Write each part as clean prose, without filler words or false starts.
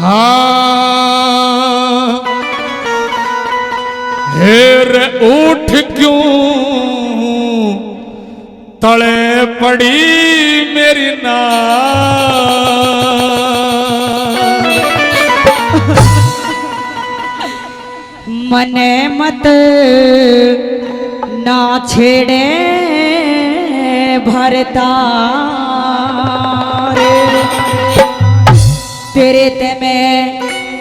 हाँ हेर उठ क्यों तले पड़ी मेरी नार। मने मत ना छेड़े भरता तेरे ते मैं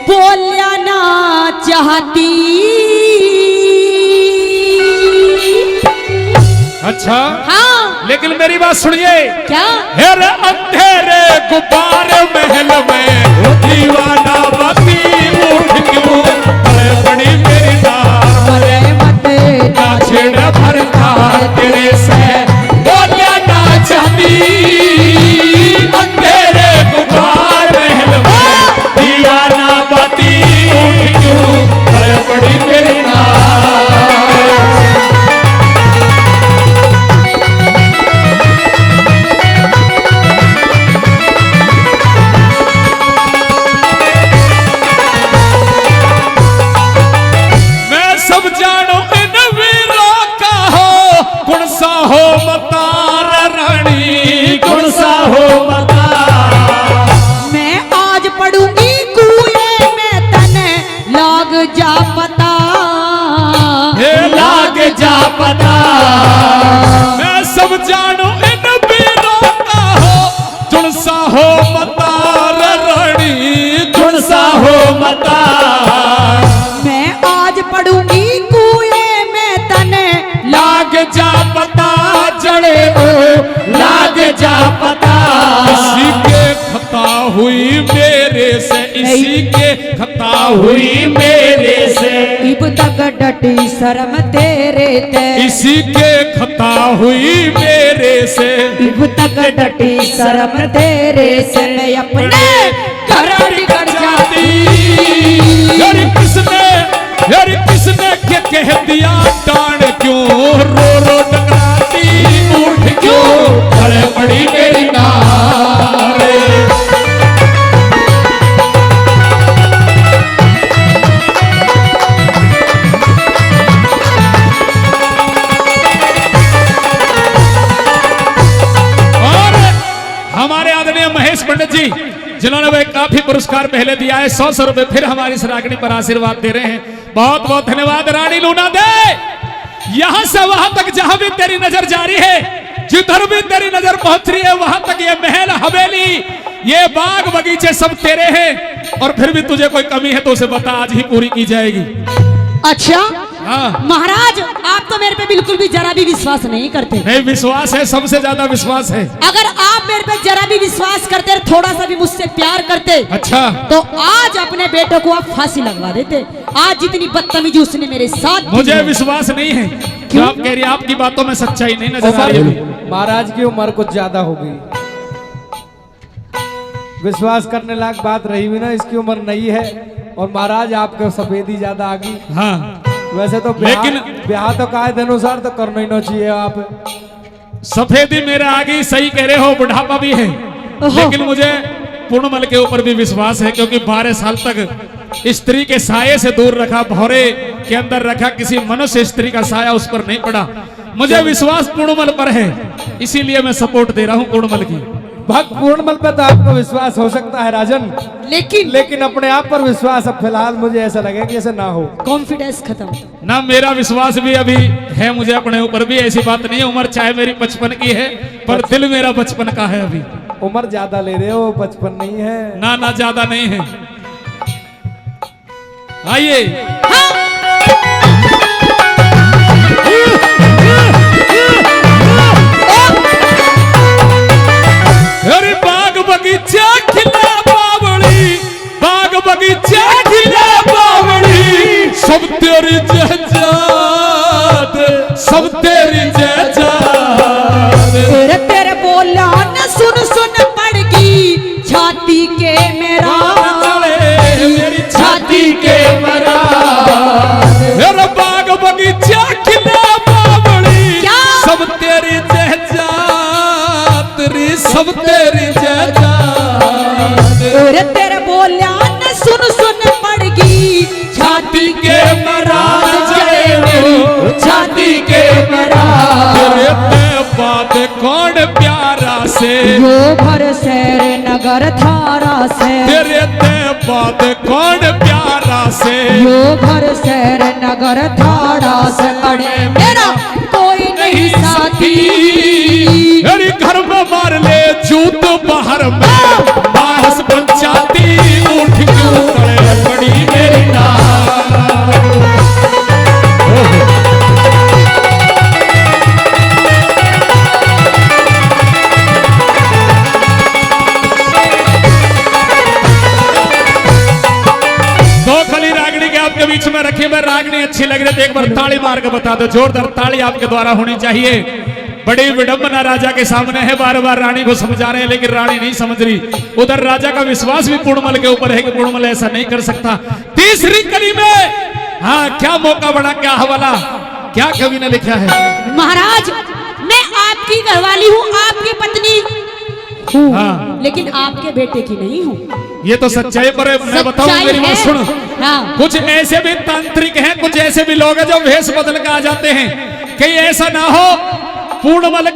बोलिया ना चाहती। अच्छा हाँ लेकिन मेरी बात सुनिए। क्या? हेर अंधेरे गुब्बारे महल में दीवाना बाती उठ क्यों तले पड़ी मेरी नार। मरे मत ना छेड़ भरता तेरे से बोलिया ना चाहती। अंधेरे गुब्बारे महल में दीवाना बाती उठ क्यों तले पड़ी मेरी नार। हो मतार रानी कौन सा हो मता। मैं आज पढ़ूंगी कुएं में तने लाग जा पता। हे लाग जा पता। मैं सब जानू इन वीरों का हो कौन सा हो मतार रानी कौन सा हो मता। मैं आज पढ़ूंगी कुएं में तने लाग जा पता जड़े हो लाग जा पता। इसी के खता हुई मेरे से इसी के खता हुई मेरे से इब तक डटी शर्म तेरे ते। इसी के खता हुई मेरे से इब तक डटी शर्म तेरे से मैं अपने घर बिगड़ जाती। यार किसने क्या कह दिया डांड क्यों रो रो टकराती उठ क्यों तले पड़ी मेरी नार। और हमारे आदरणीय महेश पंडित जी जिन्होंने वह काफी पुरस्कार पहले दिया है 100 रुपए फिर हमारी रागिनी पर आशीर्वाद दे रहे हैं। बहुत बहुत धन्यवाद रानी लूना दे। यहां से वहां तक जहां भी तेरी नजर जारी है जिधर भी तेरी नजर पहुंच रही है वहां तक ये महल हवेली ये बाग बगीचे सब तेरे हैं। और फिर भी तुझे कोई कमी है तो उसे बता आज ही पूरी की जाएगी। अच्छा हाँ महाराज आप तो मेरे पे बिल्कुल भी जरा भी विश्वास नहीं करते। नहीं विश्वास है सबसे ज्यादा विश्वास है। अगर आप मेरे पे जरा भी विश्वास करते और थोड़ा सा भी मुझसे प्यार करते अच्छा तो आज अपने बेटे को आप फांसी लगवा देते। आज जितनी बदतमीजी उसने मेरे साथ मुझे विश्वास नहीं है जो आप कह रही है। आपकी बातों में सच्चाई नहीं नजर आ रही है। महाराज की उम्र कुछ ज्यादा हो गई। विश्वास करने लायक बात रही भी ना इसकी उम्र नहीं है और महाराज आपके सफेदी ज्यादा आ गई। हाँ वैसे तो लेकिन ब्याह तो कायदे अनुसार तो करना ही ना चाहिए। आप सफेदी मेरे आगे सही कह रहे हो बुढ़ापा भी है लेकिन मुझे पूर्णमल के ऊपर भी विश्वास है क्योंकि 12 साल तक स्त्री के साये से दूर रखा भौरे के अंदर रखा किसी मनुष्य स्त्री का साया उस पर नहीं पड़ा। मुझे विश्वास पूर्णमल पर है इसीलिए मैं सपोर्ट दे रहा हूँ पूर्णमल की। भक्त पूर्णमल पे तो आपको विश्वास हो सकता है राजन लेकिन अपने आप पर विश्वास अब फिलहाल मुझे ऐसा लगे कि ऐसा ना हो। कॉन्फिडेंस खत्म ना मेरा विश्वास भी अभी है मुझे अपने ऊपर भी ऐसी बात नहीं है। उम्र चाहे मेरी 55 की है पर दिल मेरा 55 का है। अभी उम्र ज्यादा ले रहे हो 55 नहीं है। ना ज्यादा नहीं है। आइए अरे बाग बगीचा खिला बावड़ी बाग बगीचा खिला बावड़ी सब तेरी जहजाद सब तेरी जहजाद। तेरे बोला न सुन सुन पड़गी छाती के मेरा मेरी छाती के मरा। मेरा बाग बगीचा खिला बावड़ी सब तेरी जहजाद सब तेरी जहजाद। तेरे बोलिया न सुन सुन पड़गी छाती के मराज जय हो छाती के मराज। तेरे ते बात कौन प्यारा से यो भर शहर नगर थारा से तेरे ते बात कौन प्यारा से यो भर शहर नगर थारा से अड़े मेरा कोई नहीं साथी। मेरी घर में मार ले जूत बाहर में बाहस पंचाती उठ क्यों करे बड़ी मेरी आपके बीच में रखी मैं रागनी अच्छी लग रही थी एक बार ताली मार के बता दो जोरदार ताली आपके द्वारा होनी चाहिए। बड़ी विडंबना राजा के सामने है बार बार रानी को समझा रहे हैं लेकिन रानी नहीं समझ रही। उधर राजा का विश्वास भी पूर्णमल के ऊपर है कि पूर्णमल ऐसा नहीं कर सकता। तीसरी कली में हाँ क्या मौका बना क्या हवाला क्या कवि ने लिखा है। महाराज मैं आपकी घरवाली हूँ आपकी पत्नी हूँ हाँ। लेकिन आपके बेटे की नहीं हूँ। ये तो सच्चाई पर मैं बताऊं मेरी बात सुन। हाँ। कुछ ऐसे भी तांत्रिक हैं कुछ ऐसे भी लोग हैं जो भेष बदल के आ जाते हैं। कहीं ऐसा ना हो पूर्णमल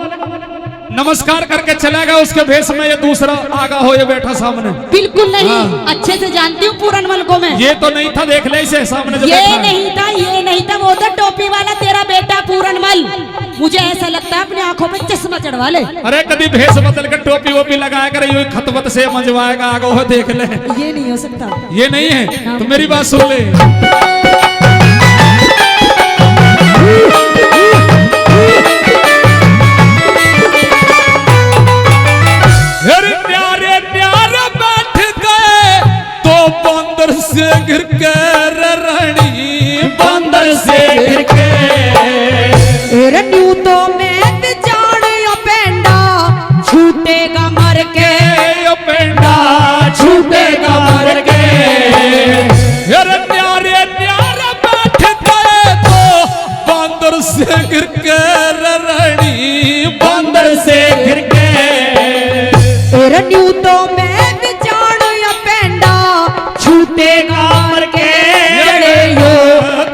नमस्कार करके चला गया उसके भेष में ये दूसरा आगा हो ये बैठा सामने। बिल्कुल नहीं हाँ। अच्छे से जानती हूँ पूरनमल को मैं। ये तो नहीं था देख ले इसे सामने जो ये नहीं था वो तो टोपी वाला तेरा बेटा पूरनमल। मुझे ऐसा लगता है अपनी आंखों पे चश्मा चढ़वा ले। अरे कभी भेष बदल के टोपी वोपी लगाया कर ये खतबत से मंजवाएगा आगे हो देख ले। ये नहीं हो सकता ये नहीं है तो मेरी बात सुन ले। प्यारे प्यारे बैठ गए तो बंदर से गिर के रानी बंदर से गिर के रन्यू तो मैं जान पेंडा छूटेगा मर के पेंडा छूटेगा मर के। प्यारे प्यारे बैठ गए तो बंदर से गिर के रानी बंदर से गिर के। रन्यू तो मैं जान पेंडा छूटेगा मर के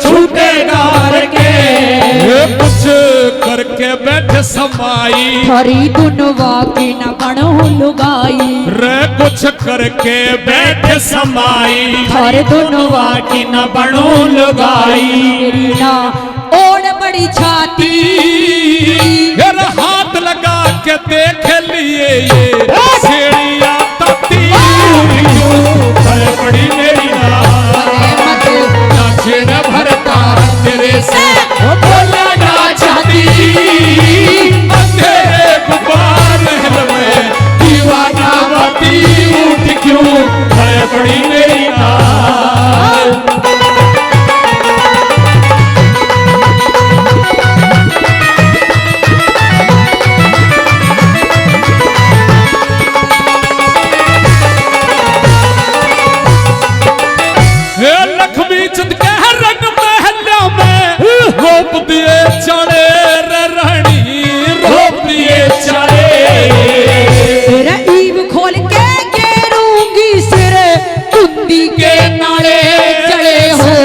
छूटेगा मर के। कुछ करके बैठ समाई हरी दुनवा की न बनो लुगाई रे कुछ करके बैठ समाई हर दुनवा की न बनो लुगाई। मेरी ना ओढ़ बड़ी छाती फिर हाथ लगा के देख लिए ये सीढ़ियां तपती बड़ी मेरी ना भरता तेरे से बोला ना चाहती अंधेरे गुबार महल में दीवाना बाती उठ क्यों बड़ी मेरी ना। लक्ष्मी चंद के रंग महल्या में रोप दिए चढ़े रानी रोप दिए चढ़े। तेरा ईव खोल के गेरूंगी सिर कुंदी के नाले चढ़े हो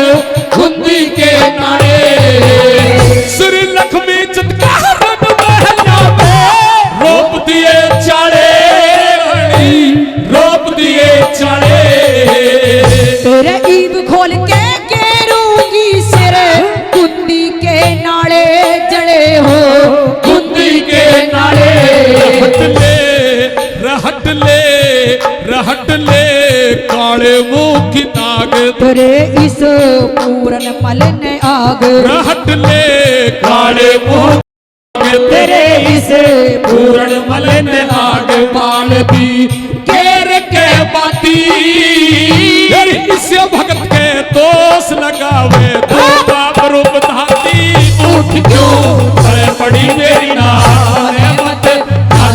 कुंदी के नारे श्री लक्ष्मी चंद के रंग महल्या में रोप दिए चढ़े रानी रोप दिए चढ़े। तेरे ईब खोल के गेरूंगी सिर कुंदी के नाले जड़े हो कुंदी के नाले। रहट ले काले मुंह की नाग तेरे इस पूरन मल ने आग रहट ले काले मुंह तेरे इस पूरन मल ने आग पाल दी केर के बाती इसे भगत के दोष लगावे तो बाप रूप धाती उठ क्यों बड़ी मेरी नामत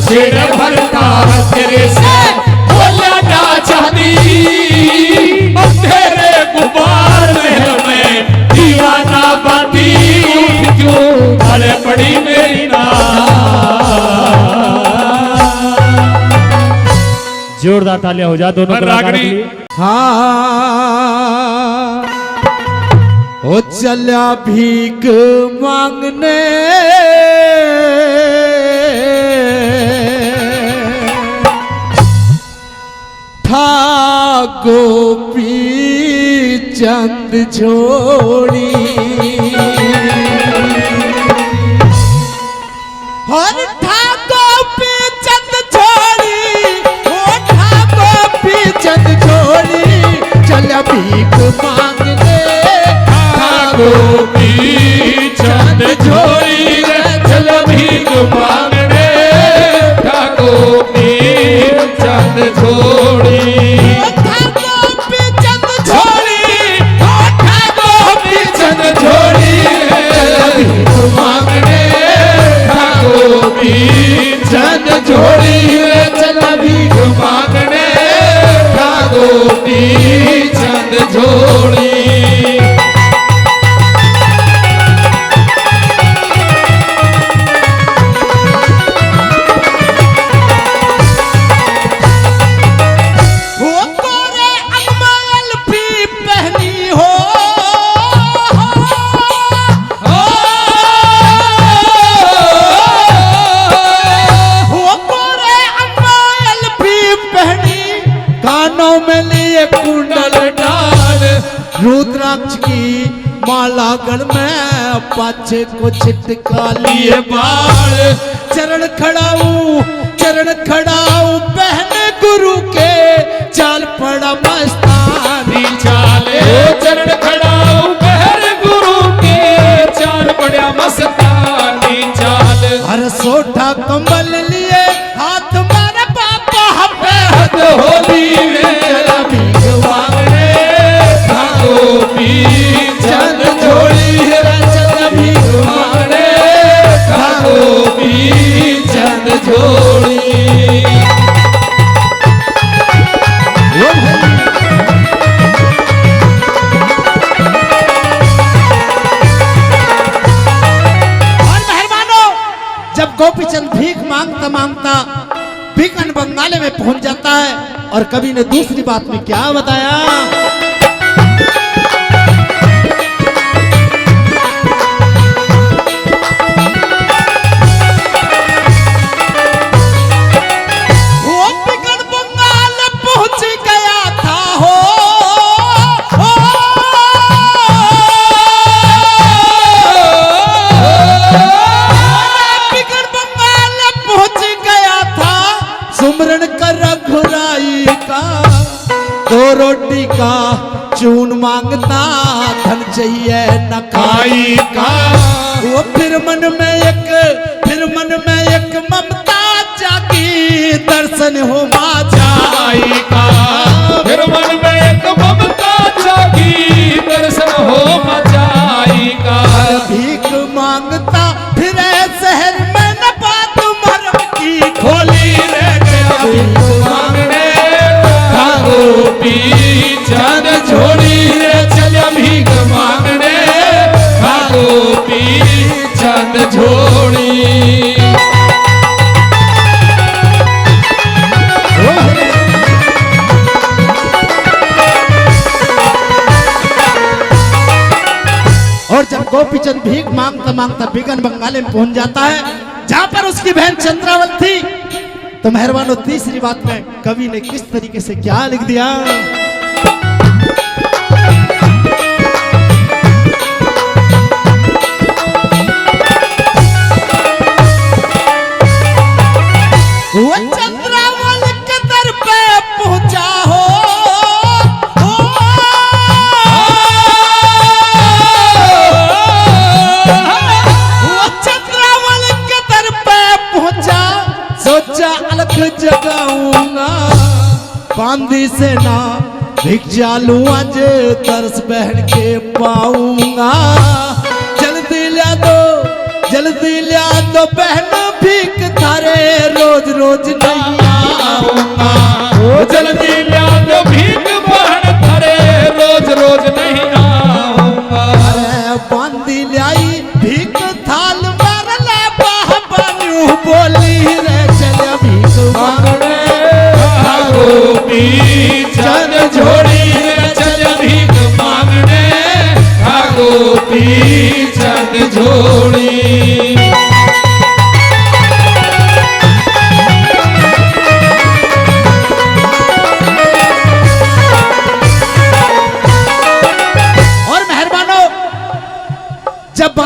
छेड़ भरता तेरे से बोला ना चाहती तेरे गुबार महल में दीवाना बाती उठ क्यों बड़ी मेरी जोरदार तालियां हो जा दोनों रागनी। हाँ हो चला भीख मांगने था गोपी चंद छोड़ी और था गोपी चंद छोड़ी वो था गोपी चंद छोड़ी चला भीख मांगने गोपी चंद छोड़ी चल भीख मांगने था गोपी चंद छोड़ी था गोपी चंद छोड़ी था गोपी चंद छोड़ी चल भीख मांगने था गोपी चंद छोड़ी चल भीख मांगने था गोपी चंद छोड़ी रुद्राक्ष की माला गण में पाछे को छिटका लिए बाल चरण खड़ाऊ बहन गुरु के चाल पड़ा मस्तानी चाले चरण खड़ाऊ बहन गुरु के चाल पड़ा मस्तानी चाल हर सोठा कंबल लिए हाथ मारे पापा हमें हद होली में भीख मांगने था गोपी चंद छोड़ी चल भीख मांगने था गोपी चंद छोड़ी गोपी चंद भीख मांगता मांगता भिकन बंगाले में पहुंच जाता है और कवि ने दूसरी बात में क्या बताया वो भिकन बंगाल पहुंच गया था हो सुमरन कर रघुराई का दो रोटी का चून मांगता धन चाहिए न खाई का वो फिर मन में एक ममता जागी दर्शन हो माई का फिर मन में एक ममता जागी दर्शन हो मचाई का भीख मांगता फिर शहर में न बात मरम की खोली भीख मांगने था गोपी चंद छोड़ी चल भीख मांगने था गोपी चंद छोड़ी और जब गोपी चंद भीख मांगता मांगता बिगन बंगाले में पहुंच जाता है जहां पर उसकी बहन चंद्रावत थी तो मेहरबानो तीसरी बात में कवि ने किस तरीके से क्या लिख दिया वो चंद्रावत के दर पे पहुंचा हो सोचा अलग जगाऊंगा बांदी से ना भिक्षा लूं आज तरस बहन के पाऊंगा जल्दी ला दो बहन भीख थारे रोज रोज नहीं आऊंगा जल्दी ला दो भीख बहन थारे रोज रोज नहीं आऊंगा अरे बांदी लाई भीख थाल मार ले बाहबानू बोली रे चल भीख मांगने गोपी चंद छोड़ी चल भीख मांगने गोपी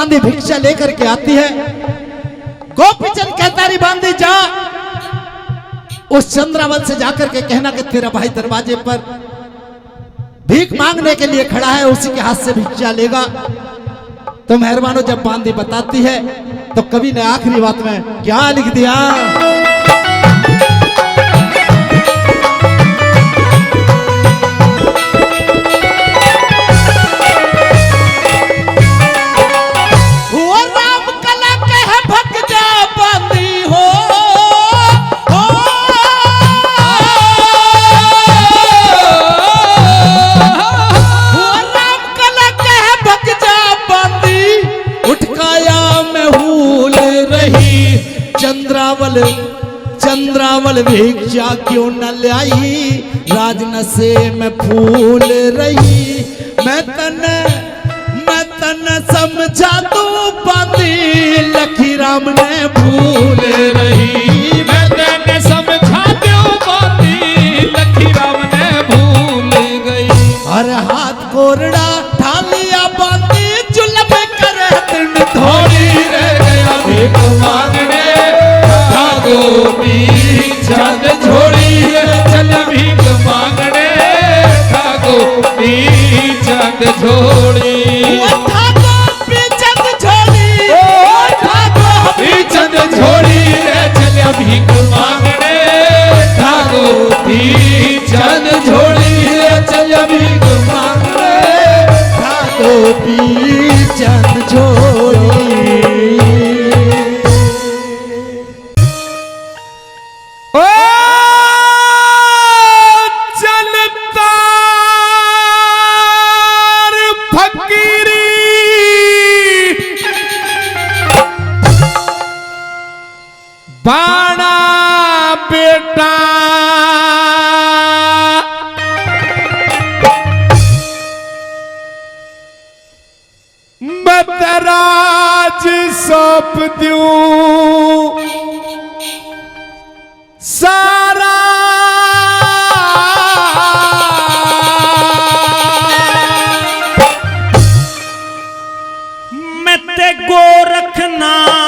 बांदी भिक्षा लेकर के आती है। गोपीचंद कहता रे बांदी जा उस चंद्रावत से जाकर के कहना कि तेरा भाई दरवाजे पर भीख मांगने के लिए खड़ा है, उसी के हाथ से भिक्षा लेगा। तो मेहरबानो जब बांदी बताती है तो कवि ने आखिरी बात में क्या लिख दिया, चंद्रावल भिक्षा क्यों न लाई, राजनसे में फूल रही। मैं तन समझा तू बांदी, लखी राम ने भूल रही। मैं तेने समझा दो बाती, लखी राम ने भूल गई। हर हाथ कोरड़ा ठालिया बांदी, जुल्म करे दिन थोड़ी रह गया भीख मांगने, गोपीचंद झोली चल भीख मांगने, गोपीचंद झोली गोपीचंद झोली, गोपीचंद झोली चल भीख मांगने, गोपीचंद झोली चल भीख मांगने, गोपीचंद झोली। बाणा बेटा मैं तराज सौंप दूं सारा, मैं ते गोरखनाथ,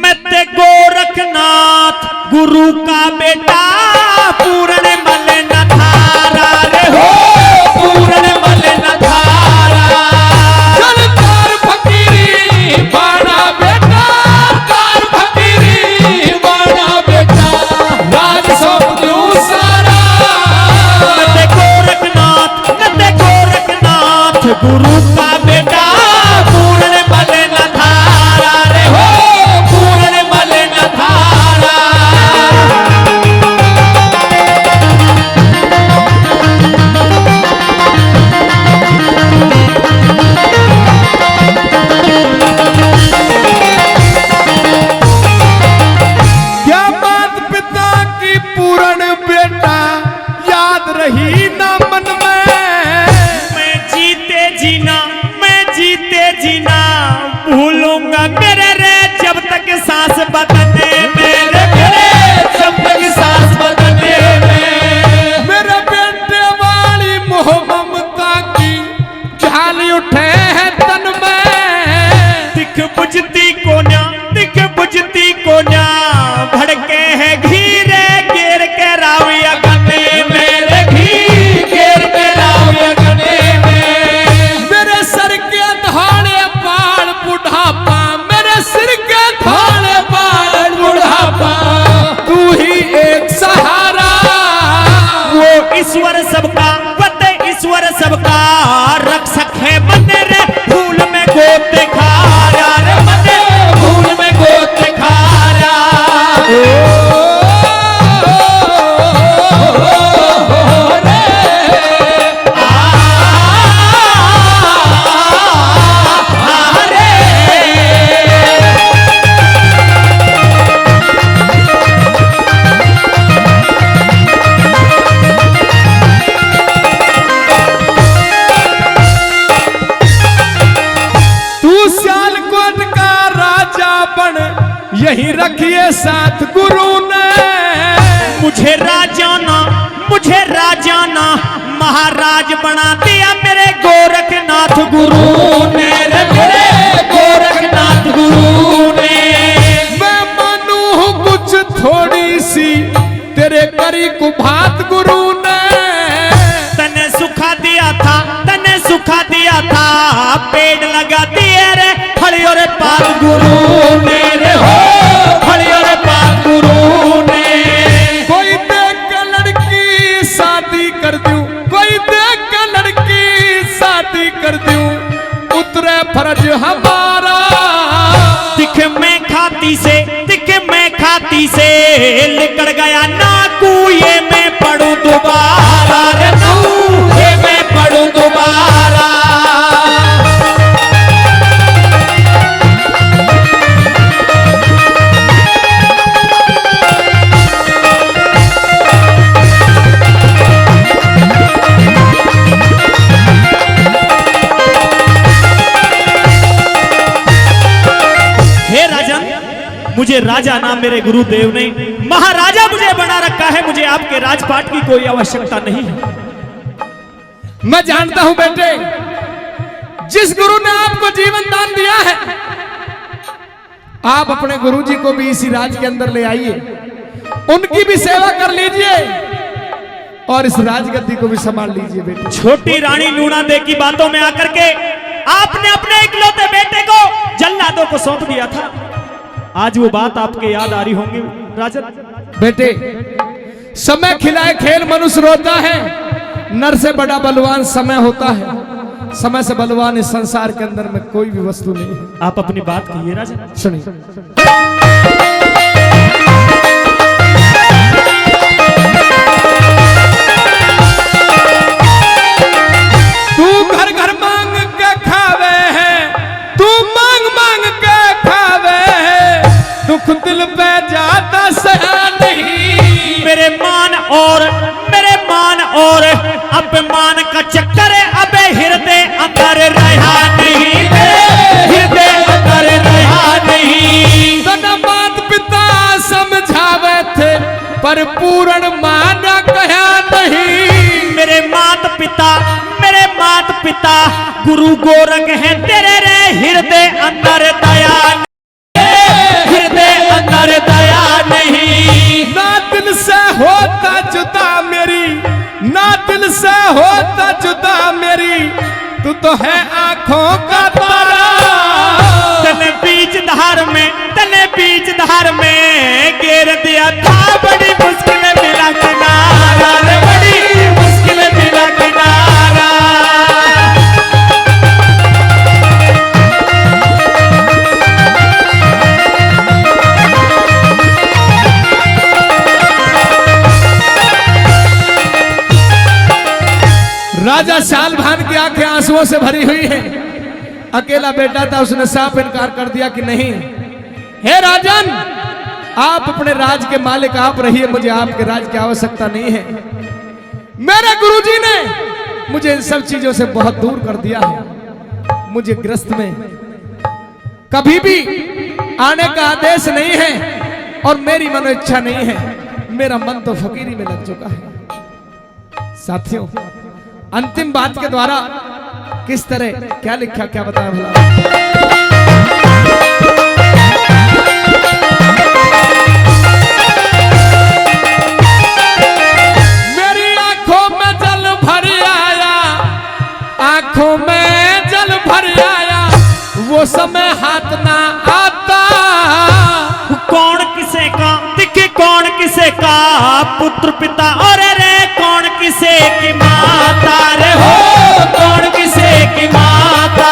मैं ते गोरखनाथ गुरु का बेटा, पूर्ण मल न थारा रे हो, पूर्ण मल न थारा। चल कार फकीरी बाणा बेटा, कार फकीरी बाणा बेटा, राज सौंप दूं सारा। मैं ते गोरखनाथ, मैं ते गोरखनाथ गुरु का बेटा, पूर्ण मल न थारा रे हो, पूर्ण मल न थारा। क्या मात पिता की पूर्ण बेटा याद रही ना मन में, मैं जीते जीना, मैं जीते जीना भूलूंगा मेरे रे, जब तक सांस बदने मेरे मेरे, जब तक सांस बदने में। मेरे बेटे वाली मोह ममता की झाली उठे हैं तन में, दिख बुझती कोन्या, दिख बुझती कोन्या, भड़के है घीरे गिर के राविया गने मेरे, घी गिर के राविया गने में। मेरे सर के धाड़े बाल बुढ़ापा, मेरे सिर के धाड़े बाल बुढ़ापा, तू ही एक सहारा। वो ईश्वर सबका, पते ईश्वर सबका रक्षक है बने रे, फूल में गोद दिखाया रे बने, फूल में गोद दिखाया। तू सियालकोट का राजा बन यही रखिए साथ गुरु ने, मुझे राजाना, मुझे राजाना महाराज बना दिया मेरे गोरखनाथ गुरु ने रे मेरे गोरखनाथ गुरु ने। मैं मानू हूँ कुछ थोड़ी सी तेरे करी कुभात गुरु ने। तने सुखा दिया था, तने सुखा दिया था, पेड़ लगा दिए रे फलियों रे पात गुरु ने रे हो, फलियों रे पात गुरु ने। कोई देख के लड़की शादी कर दूं, कोई देख के लड़की शादी कर दूं, उतरे फर्ज हमारा। दिख में खाती से, दिख में खाती से निकल गया ना कुएं में पड़ू दोबारा रे, कुएं में पड़ू दोबारा। हे राजन, मुझे राजा नाम मेरे गुरुदेव ने, महाराजा मुझे बना रखा है, मुझे आपके राजपाट की कोई आवश्यकता नहीं है। मैं जानता हूं बेटे, जिस गुरु ने आपको जीवन दान दिया है, आप अपने गुरुजी को भी इसी राज के अंदर ले आइए, उनकी भी सेवा कर लीजिए और इस राजगद्दी को भी संभाल लीजिए बेटे। छोटी रानी लूना दे की बातों में आकर के आपने अपने इकलौते बेटे को जल्लादों को सौंप दिया था। आज वो बात आपके याद आ रही होंगी राजन। बेटे, समय खिलाए खेल मनुष्य रोता है, नर से बड़ा बलवान समय होता है। समय से बलवान इस संसार के अंदर में कोई भी वस्तु नहीं है। आप अपनी बात कहिए राजन। सुनिए, तू घर घर मांग के खावे है, तू मांग मांग के खावे है, दुख दिल पे जाता सह नहीं। मेरे मान और अपमान का चक्कर अब हृदय अंदर रहा नहीं, हृदय अंदर रहा नहीं। तना मात पिता समझावे थे पर पूर्ण माना कहा नहीं। मेरे मात पिता गुरु गोरख है तेरे रे, हृदय अंदर दया, हृदय अंदर दया नहीं। ना दिल से होता जुदा मेरी, ना दिल से होता जुदा मेरी, तू तो है आंखों का तारा। तने बीच धार में घेर दिया था, बड़ी मुश्किल मिला किनारा रे, बड़ी मुश्किल मिला किनारा। राजा शाल भान की आंखें आंसुओं से भरी हुई है। अकेला बेटा था, उसने साफ इनकार कर दिया कि नहीं, हे राजन, आप अपने राज के मालिक आप रहिए, मुझे आपके राज की आवश्यकता नहीं है। मेरे गुरुजी ने मुझे इन सब चीजों से बहुत दूर कर दिया है। मुझे ग्रस्त में कभी भी आने का आदेश नहीं है और मेरी मनो इच्छा नहीं है। मेरा मन तो फकीरी में लग चुका है। साथियों, अंतिम बात के द्वारा किस तरह क्या लिखा, क्या बताया भला। मेरी आंखों में जल भर आया, आंखों में जल भर आया, वो समय हाथ ना आता। कौन किसे का दिखे, कौन किसे का पुत्र पिता, और रे कौन किसे की माता रे हो, कौन किसे की माता।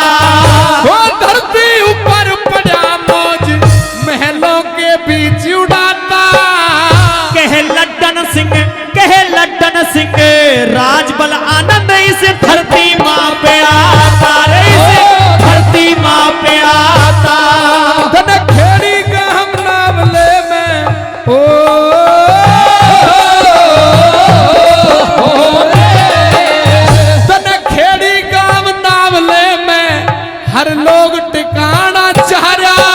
वो धरती ऊपर पड़ा मौज, महलों के बीच उड़ाता। कहे लड्डन सिंह राजबल आनंद इस धरती माँ पे आता रे, इस धरती माँ पे आता। तन खेड़ी का हम नावले में ओ तन खेड़ी का हम नावले में हर लोग टिकाना चाह रहा।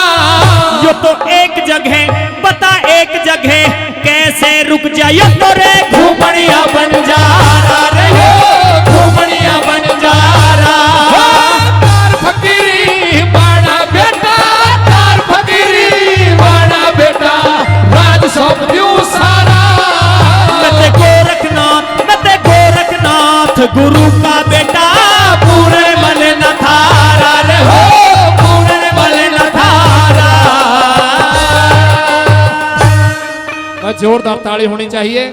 यो तो एक जगह बता, एक जगह कैसे रुक जाए तो रे, घूमनिया बन जा रहा रे, घूमनिया बन जा रहा। गुरु का बेटा पूरे मन न थारा रे हो, पूरे मन न थारा। जोरदार ताली होनी चाहिए।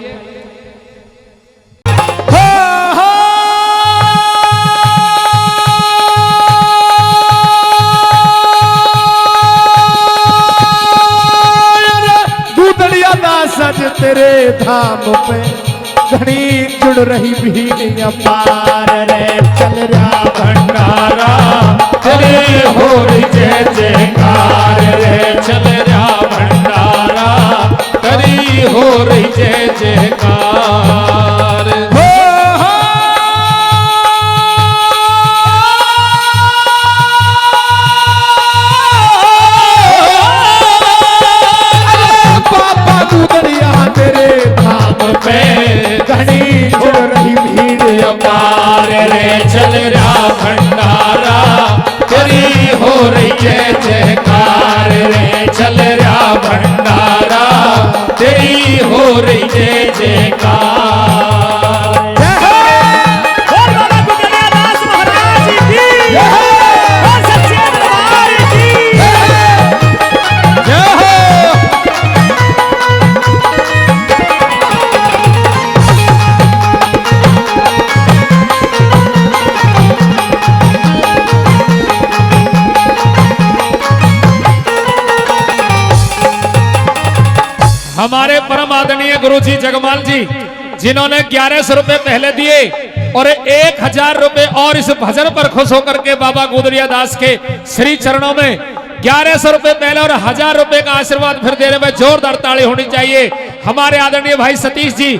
सज तेरे धाम पे घड़ी जुड़ रही भीड़ अपार रे, चल रहा भंडारा तेरे हो रही जय जयकार रे, चल रहा भंडारा तेरी हो रही जय जयकार। तेरे धाम पे घड़ी जुड़ रही भीड़ अपार रे, चल रहा भंडारा तेरी हो रही जय जयकार रे, चल रहा भंडारा तेरी हो रही जय जयकार। हमारे परम आदरणीय गुरुजी जगमाल जी, जिन्होंने 1100 रुपए पहले दिए और 1000 रुपए और इस भजन पर खुश होकर के बाबा गुदरिया दास के श्री चरणों में 1100 रुपए पहले और 1000 रुपए का आशीर्वाद फिर देने में जोरदार ताली होनी चाहिए। हमारे आदरणीय भाई सतीश जी,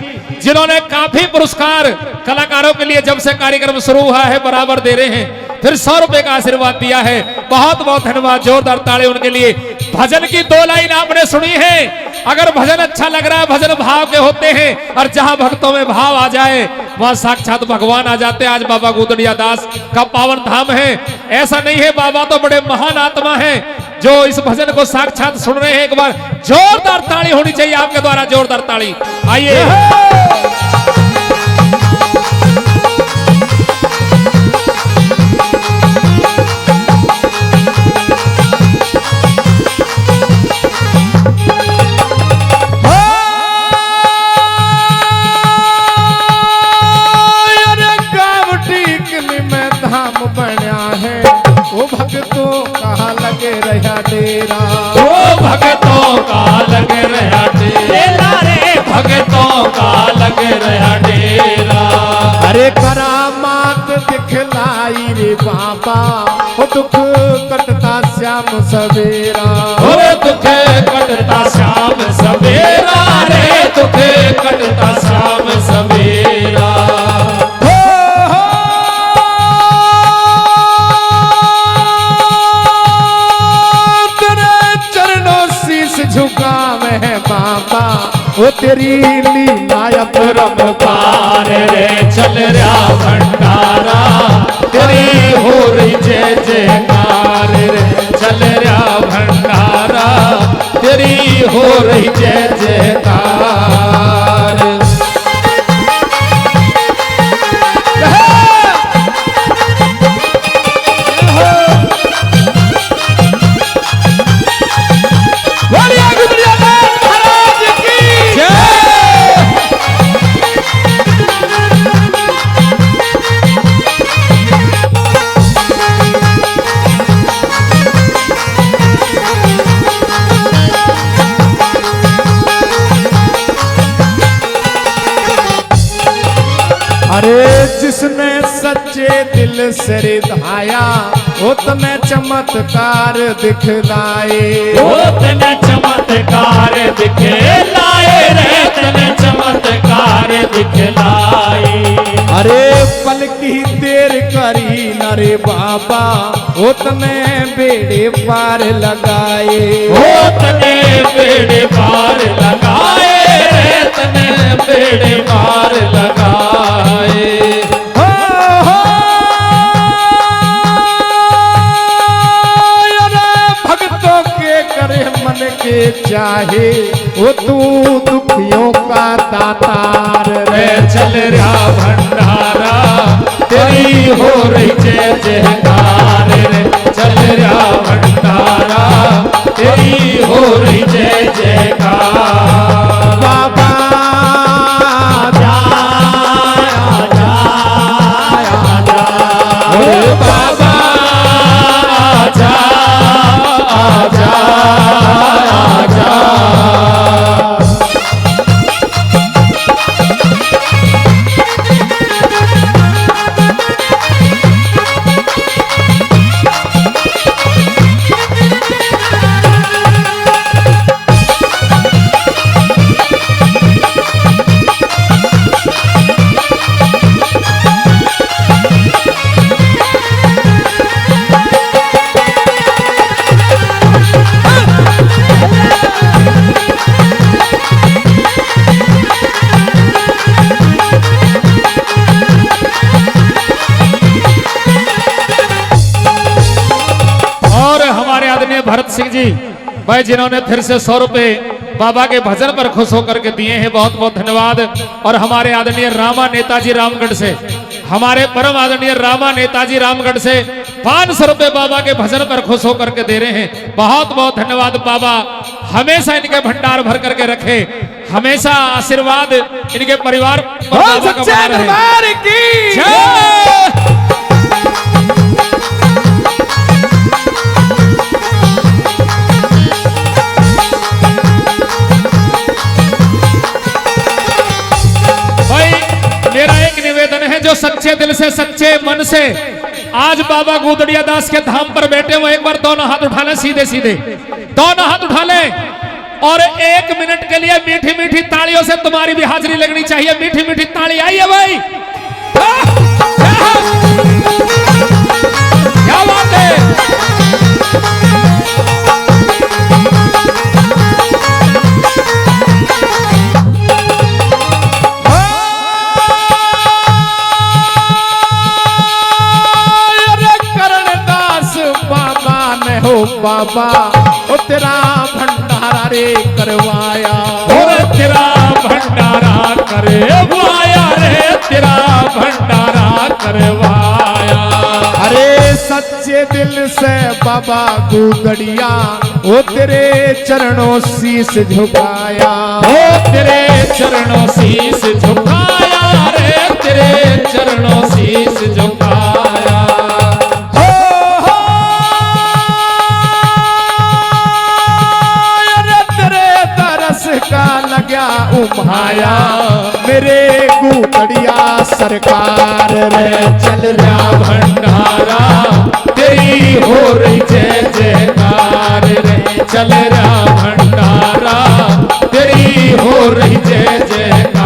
जिन्होंने काफी पुरस्कार कलाकारों के लिए जब से कार्यक्रम शुरू हुआ है बराबर दे रहे हैं, फिर 100 रुपए का आशीर्वाद दिया है। बहुत बहुत धन्यवाद, जोरदार ताली उनके लिए। भजन की 2 लाइन आपने सुनी है। अगर भजन अच्छा लग रहा है, भजन भाव के होते हैं और जहां भक्तों में भाव आ जाए वहां साक्षात भगवान आ जाते हैं। आज बाबा गुदरिया दास का पावन धाम है। ऐसा नहीं है, बाबा तो बड़े महान आत्मा हैं जो इस भजन को साक्षात सुन रहे हैं। एक बार जोरदार ताली होनी चाहिए आपके द्वारा, जोरदार ताली। आइए डेरा, ओ भगतों का लग रहा डेरा रे, भगतों का लग रहा डेरा। अरे करामात दिखलाई रे बाबा, ओ दुख कटता श्याम सवेरा, ओ दुख कटता श्याम सवेरा रे, दुख कटता श्याम सवेरा। झुकावे है बाबा, वो तेरी लीला परम्पार रे, चल रहा भंडारा तेरी हो रही जय जयकार रे, चल रहा भंडारा तेरी हो रही जय जयकार। अरे जिसने सच्चे दिल से रिधाया, वो तने चमत्कार दिखलाए, वो तने चमत्कार दिखलाए रे, तने चमत्कार दिखलाए। अरे पल की देर करी न रे बाबा, वो तने बेड़े पार लगाए, वो तने बेड़े पार लगाए रे, तने बेड़े पार लगाए। भक्तों के करे मन के चाहे, वो तू दुखियों का दातार रे, चल रहा भंडारा जयकार रे चल रहा भंडारा तेरी हो रही जय जयकार बाबा अरे बाबा आजा आजा आजा भरत सिंह जी भाई जिन्होंने फिर से 100 रुपए बाबा के भजन पर खुश होकर के दिए हैं, बहुत बहुत धन्यवाद। और हमारे आदरणीय रामा नेताजी रामगढ़ से, हमारे परम आदरणीय रामा नेताजी रामगढ़ से 500 रुपए बाबा के भजन पर खुश होकर के दे रहे हैं, बहुत बहुत धन्यवाद। बाबा हमेशा इनके भंडार भर करके रखे, हमेशा आशीर्वाद इनके परिवार पर बाबा का बना रहे। जय। मेरा एक निवेदन है, जो सच्चे दिल से सच्चे मन से आज बाबा गुदड़िया दास के धाम पर बैठे हो, एक बार दोनों हाथ उठा ले, सीधे सीधे दोनों हाथ उठा ले और 1 मिनट के लिए मीठी मीठी तालियों से तुम्हारी भी हाजिरी लगनी चाहिए। मीठी मीठी ताली आई है भाई, क्या बात है। हो बाबा ओ तेरा भंडारा रे करवाया, और तेरा भंडारा करवाया रे, तेरा भंडारा करवाया। अरे सच्चे दिल से बाबा गुदड़िया ओ तेरे चरणों शीश झुकाया, ओ तेरे चरणों शीश झुकाया रे, तेरे चरणों शीश झुकाया। का लग्या उमाया मेरे गुदड़िया सरकार रे, चल रहा भंडारा तेरी हो रही जय जयकार रे, चल रहा भंडारा तेरी हो रही जय जयकार।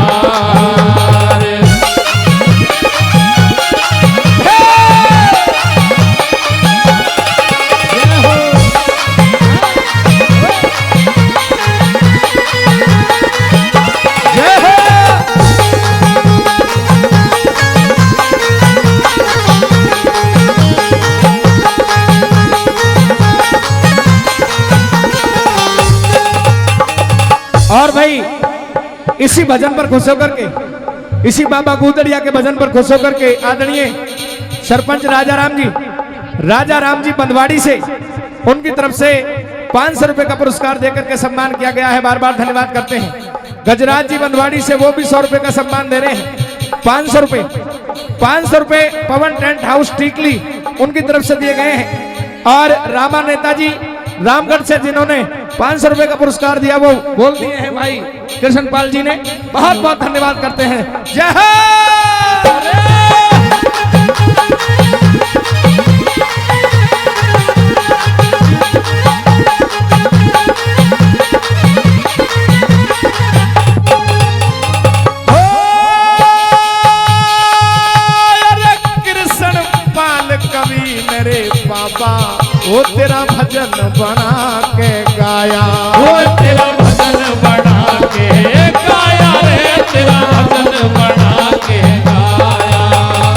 और भाई इसी भजन पर खुश होकर के, इसी बाबा गुदड़िया के भजन पर खुश होकर के आदरणीय सरपंच राजा राम जी बंदवाड़ी से उनकी तरफ से 500 रुपए का पुरस्कार देकर के सम्मान किया गया है, बार बार धन्यवाद करते हैं। गजराज जी बंदवाड़ी से वो भी 100 रुपए का सम्मान दे रहे हैं। 500 रुपए पवन टेंट हाउस टीकली उनकी तरफ से दिए गए हैं। और रामा नेताजी रामगढ़ से जिन्होंने 500 रुपए का पुरस्कार दिया वो बोल दिए हैं भाई कृष्णपाल जी ने, बहुत बहुत धन्यवाद करते हैं। जय हो। बाबा वो तेरा भजन बना के गाया, वो तेरा भजन बना के गाया रे, तेरा भजन बना के गाया।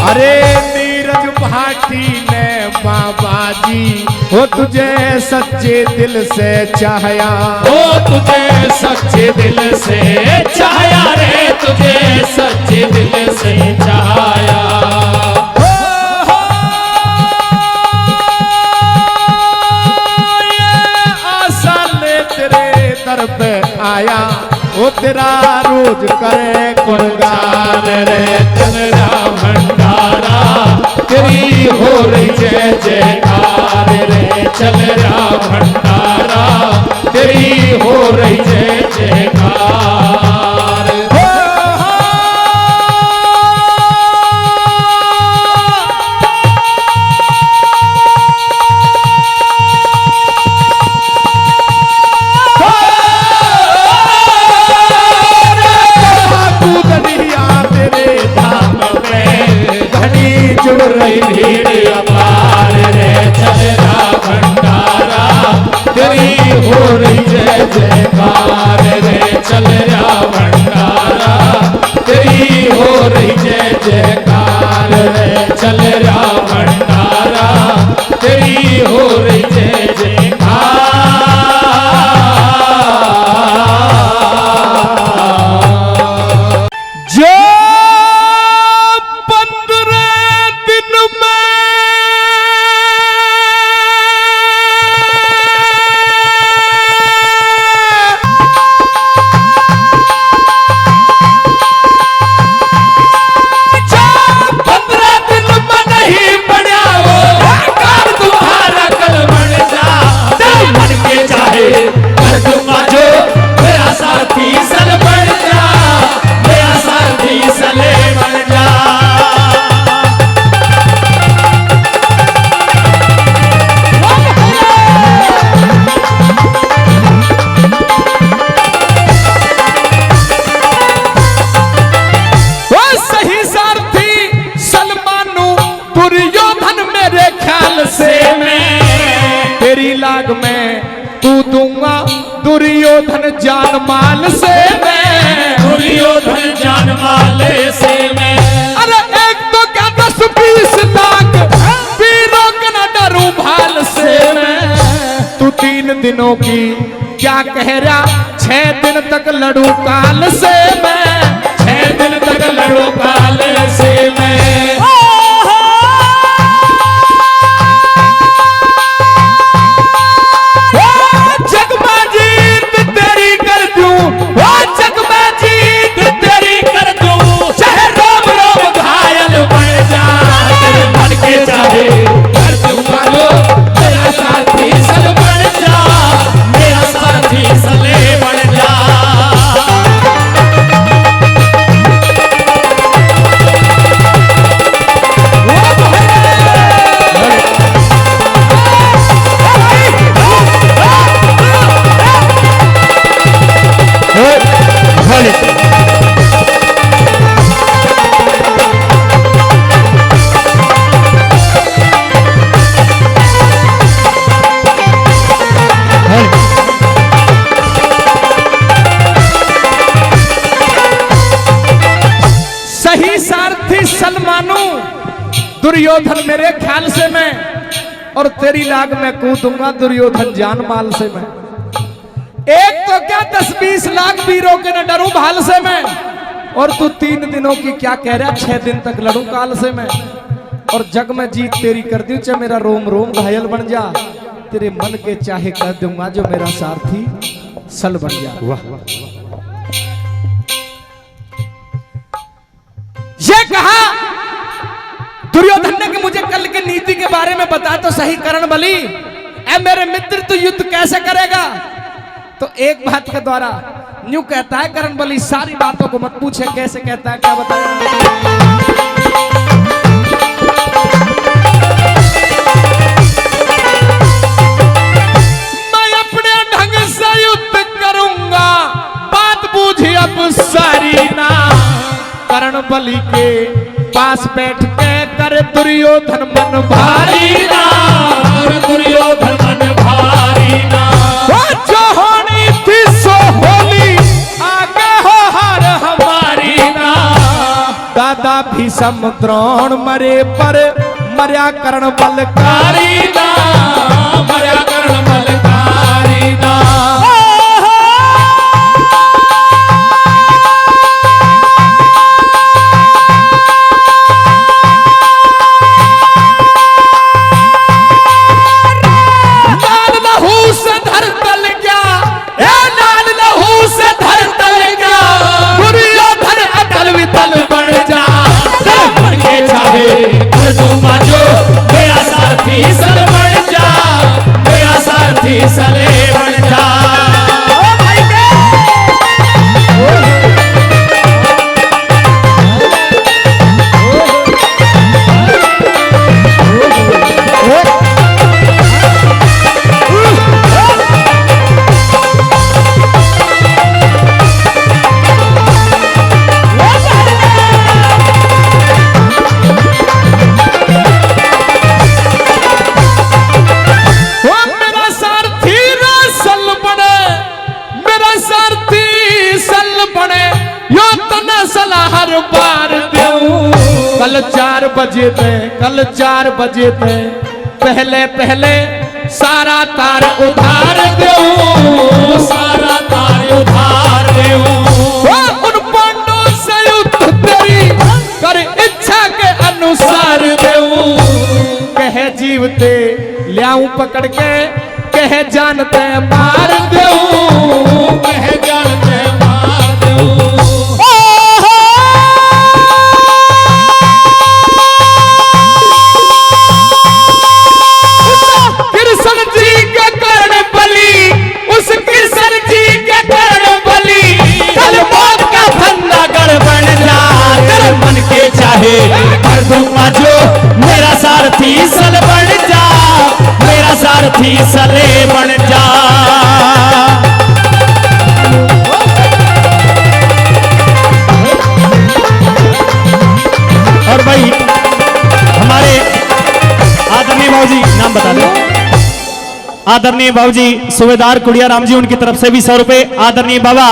अरे नीरज भाटी ने बाबा जी वो तुझे सच्चे दिल से चाहया, वो तुझे सच्चे दिल से चाहया रे, तुझे सच्चे दिल से चाहया। रे चल रहा भंडारा तेरी हो रही जय जयकार रे चल रहा भंडारा तेरी हो रही जय जयकार। जुड़ रही भीड़ अपार रे चल रहा भंडारा तेरी हो रही जय जयकार रे चल रहा भंडारा तेरी हो रही जय जयकार रे चल रहा भंडारा तेरी हो रही जय जयकार। जो लाग में तू दूंगा दुर्योधन जान माल से मैं दुर्योधन जान माल से मैं। अरे एक तो क्या 10-20 लाख वीरों का न डरूं भाल से मैं। तू 3 दिनों की क्या कह रहा 6 दिन तक लड़ू काल से मैं 6 दिन तक लड़ू काल से मैं। दुर्योधन मेरे ख्याल से मैं और तेरी लाग में कूदूंगा दुर्योधन जान माल से मैं। एक तो क्या 10-20 लाख वीरों के न डरूं भाल से मैं और तू 3 दिनों की क्या कह रहा 6 दिन तक लड़ूं काल से मैं। और जग में जीत तेरी कर दूं चाहे मेरा रोम रोम घायल बन जा तेरे मन के चाहे कह दूंगा जो मेरा सारथी सल बन जा। वाह ये कहा दुर्योधन ने कि मुझे कल के नीति के बारे में बता तो सही करण बली। ऐ मेरे मित्र तू युद्ध कैसे करेगा। तो एक बात के द्वारा न्यू कहता है करण बली सारी बातों को मत पूछे कैसे कहता है क्या बताया। मैं अपने ढंग से युद्ध करूंगा बात बूझी अब सारी ना। करण बली के पास बैठ के कर दुर्योधन मन भारी ना दुर्योधन मन भारी ना। जो होनी थी सो होली आगे हो हार हमारी ना। दादा भीष्म द्रोण मरे पर मर्या कर्ण बलकारी ना मर्या कर्ण बलकारी ना। बन जा सारथी सल बन जा, मेरा सारथी सले बन जा। कल 4 बजे थे, कल 4 बजे थे, पहले पहले सारा तार उधार दूं, सारा तार उधार दूं। उन पांडवों से युद्ध तेरी कर इच्छा के अनुसार दूं। कहे जीवते ल्याऊं पकड़ के, कहे जानते मार दूं, कहे जानते मार दूं। कर दूंगा जो मेरा सारथी सल बन जा, मेरा सारथी सले बन जा। और भाई हमारे आदरणीय बाबूजी, नाम बता दो। आदरणीय बाबूजी सूबेदार कुड़िया राम जी, उनकी तरफ से भी 100 रुपए। आदरणीय बाबा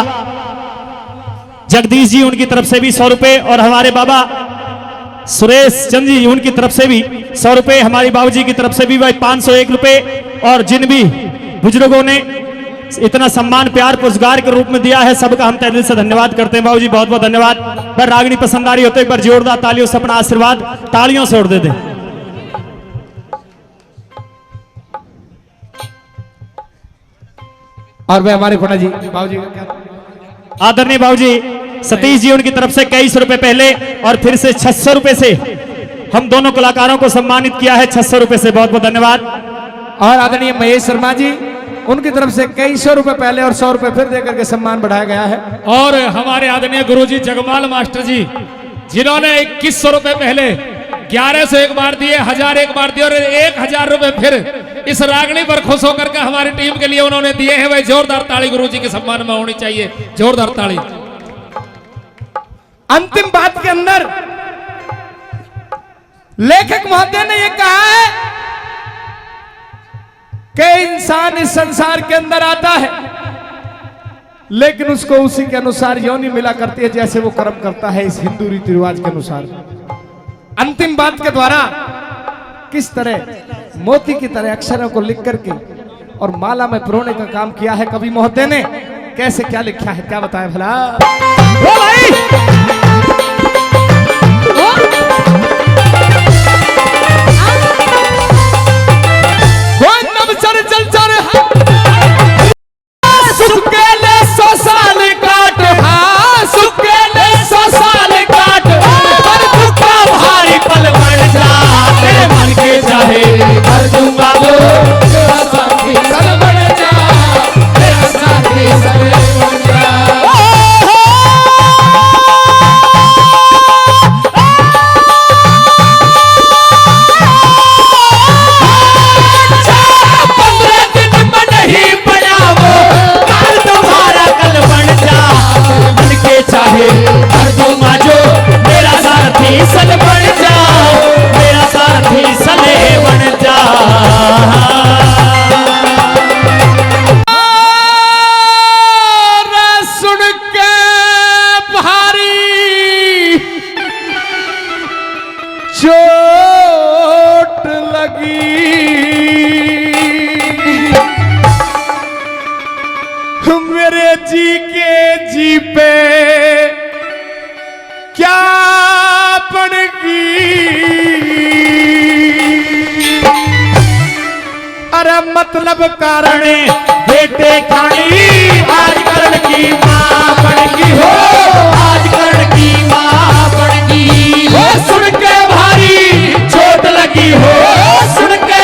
जगदीश जी, उनकी तरफ से भी 100 रुपए। और हमारे बाबा सुरेश चंद जी, उनकी तरफ से भी 100 रुपए। हमारी बाबूजी की तरफ से भी भाई 501 रुपए। और जिन भी बुजुर्गों ने इतना सम्मान प्यार पुरस्कार के रूप में दिया है, सबका हम तहे दिल से धन्यवाद करते हैं। बाबूजी बहुत बहुत धन्यवाद। पर रागनी पसंद आ रही हो तो एक बार जोरदार तालियों से अपना आशीर्वाद तालियों से उड़ दे दें। और वे हमारे फटा जी बाबूजी का क्या? आदरणीय बाबूजी सतीश जी, उनकी तरफ से 21 रुपए पहले और फिर से 600 रुपए से हम दोनों कलाकारों को सम्मानित किया है 600 रुपए से। बहुत बहुत धन्यवाद। और आदरणीय महेश शर्मा जी, उनकी तरफ से कई 100 रुपए पहले और 100 रुपए फिर देकर के सम्मान बढ़ाया गया है। और हमारे आदरणीय गुरुजी जगमाल मास्टर जी, जिन्होंने 2100 रुपए पहले 1100 एक बार दिए, 1000 एक बार दिए और 1000 रुपए फिर इस रागनी पर खुश होकर के हमारी टीम के लिए उन्होंने दिए हैं। भाई जोरदार ताली गुरुजी के सम्मान में होनी चाहिए, जोरदार ताली। अंतिम बात के अंदर लेखक महोदय ने यह कहा है कि इंसान इस संसार के अंदर आता है, लेकिन उसको उसी के अनुसार योनि मिला करती है जैसे वो कर्म करता है, इस हिंदू रीति रिवाज के अनुसार। अंतिम बात के द्वारा किस तरह मोती की तरह अक्षरों को लिख करके और माला में पिरोने का काम किया है कवि महोदय ने। कैसे क्या लिखा है, क्या बताया भला? ओ भाई सुकेले 100 साल काट, हाँ सुकेले 100 साल काट, पर दुखा भारी पल बन जा, तेरे मन के चाहे कर दूंगा वो, तेरा साथी सल बन जा, तेरा साथी सल बन जा। कर दूंगा जो मेरा सारथी सल बन जा, मेरा सारथी सले बन जा। सुन के भारी चोट लगी, मेरे जी के जी पे क्या पड़गी? अरे मतलब कारण बेटे खानी आज करण की मां पड़गी हो, आज करण की मां पड़गी हो। सुन के भारी चोट लगी हो, सुन के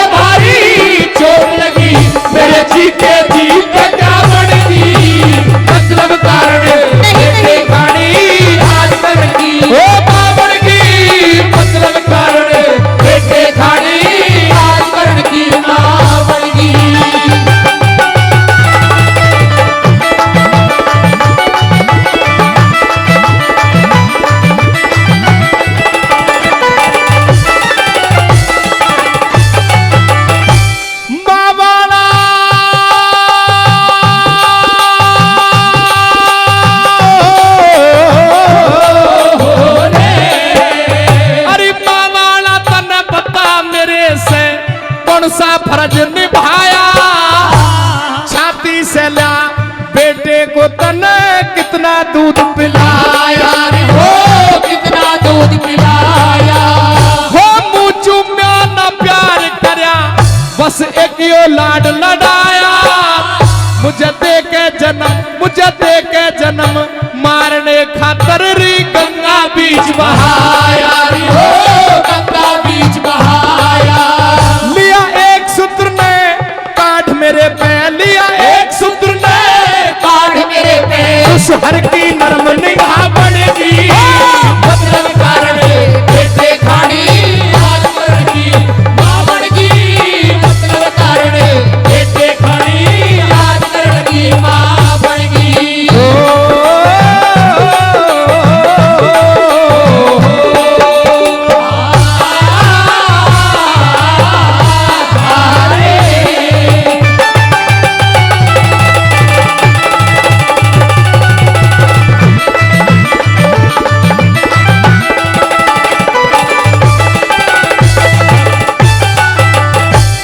लाड लड़ाया, मुझे दे के जन्म मारने खातर री गंगा बीच बहाया, गंगा बीच बहाया। लिया एक सूत्र ने काट मेरे पे, लिया एक सूत्र ने काट मेरे पे, उस हर की नरम निगाह बनेगी, मतलब कारण बेटे खानी आज मरगी मां बनगी, मतलब कारण बेटे खानी आज मरगी मां बनगी।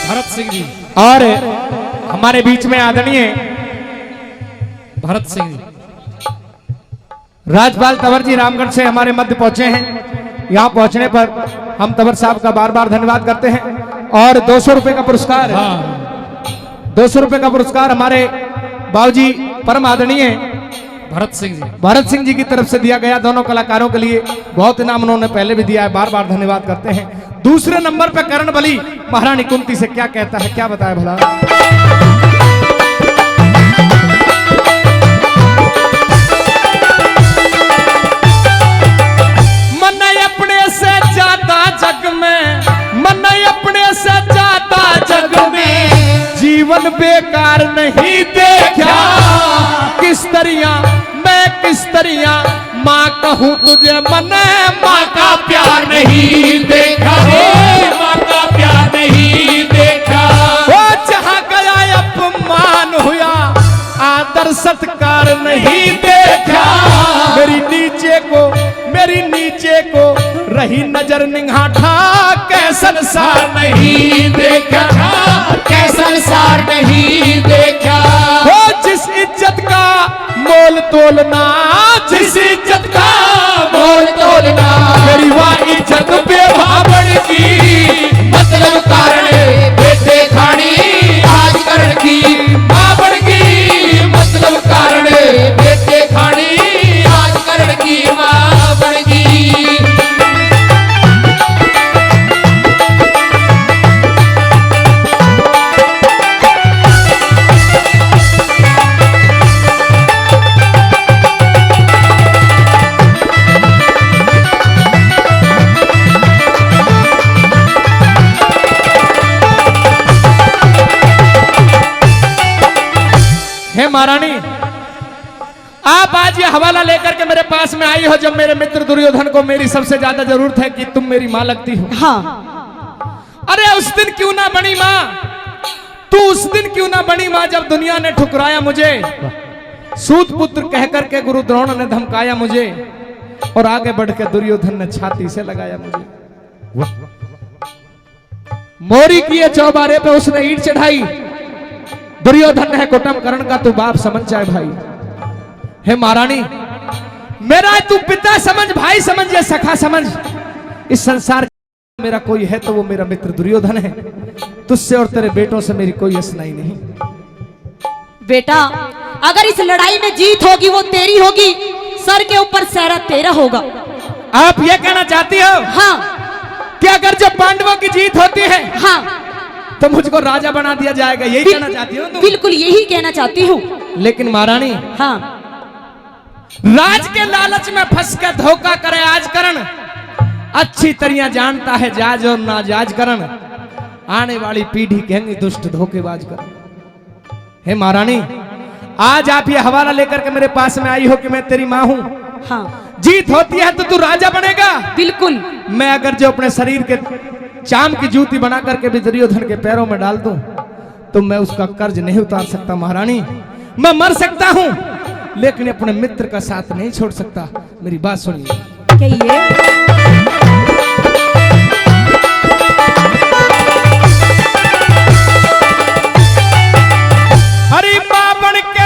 भरत सिंह जी, और हमारे बीच में आदरणीय भरत सिंह जी राजपाल तंवर जी रामगढ़ से हमारे मध्य पहुंचे हैं। यहाँ पहुंचने पर हम तंवर साहब का बार बार धन्यवाद करते हैं। और 200 रुपए का पुरस्कार, हाँ 200 रुपए का पुरस्कार हमारे बाबूजी परम आदरणीय भरत सिंह जी की तरफ से दिया गया। दोनों कलाकारों के लिए बहुत इनाम उन्होंने पहले भी दिया है, बार बार धन्यवाद करते हैं। दूसरे नंबर पर करण बली महारानी कुंती से क्या कहता है, क्या बताए भला। मन अपने से ज्यादा जग में, मन अपने से ज्यादा जग में जीवन बेकार नहीं देखा, किस तरह मैं किस तरह माँ कहूँ तुझे मन माँ का प्यार नहीं देखा, माँ का प्यार नहीं देखा। वो जहाँ गया अपमान हुआ आदर सत्कार नहीं देखा, मेरी नीचे को रही नजर निगाहा कैसन सार नहीं देखा, कैसन सार नहीं देखा। वो जिस इज्जत का मोल तोलना, जिस इज्जत का मोल तोलना, मेरी वह इज्जत बेभावड़ की, मतलब कारण बेटे खानी आज करण की मां बनगी, मतलब कारण बेटे खानी आज करण की मां बनगी। हे महारानी, आप आज ये हवाला लेकर के मेरे पास में आई हो जब मेरे मित्र दुर्योधन को मेरी सबसे ज्यादा जरूरत है कि तुम मेरी माँ लगती हो। हाँ। अरे उस दिन क्यों ना बनी माँ, तू उस दिन क्यों ना बनी माँ जब दुनिया ने ठुकराया मुझे, सूत पुत्र कह करके गुरु द्रोण ने धमकाया मुझे, और आगे बढ़ के दुर्योधन ने छाती से लगाया मुझे। मोरी किए चौबारे पे उसने ईंट चढ़ाई, दुर्योधन है कुटुंब करण का तू बाप समझ जाए भाई। हे महारानी, मेरा तू पिता समझ, भाई समझ या सखा समझ, इस संसार मेरा कोई है तो वो मेरा मित्र दुर्योधन है। तुझसे और तेरे बेटों से मेरी कोई असनाई नहीं। बेटा, अगर इस लड़ाई में जीत होगी वो तेरी होगी, सर के ऊपर सहरा तेरा होगा। आप ये कहना चाहती हो हाँ कि अगर जो पांडवों की जीत होती है हाँ, तो मुझको राजा बना दिया जाएगा, यही कहना चाहती हो तुम? बिल्कुल यही कहना चाहती हूँ। लेकिन महारानी, हाँ, राज के लालच में फंस कर धोखा करे आज करण, अच्छी तरह जानता है जाज और नाजाज करण, आने वाली पीढ़ी कहेंगी दुष्ट धोखेबाज करण। हे महारानी, आज आप ये हवाला लेकर के मेरे पास में आई हो कि मैं तेरी माँ हूँ। हाँ, जीत होती है तो तू राजा बनेगा। बिल्कुल। मैं अगर जो अपने शरीर के चाम की जूती बना करके भी दुर्योधन के पैरों में डाल दूं तो मैं उसका कर्ज नहीं उतार सकता महारानी। मैं मर सकता हूं लेकिन अपने मित्र का साथ नहीं छोड़ सकता। मेरी बात सुनिए। कहिए। हरि बाबन के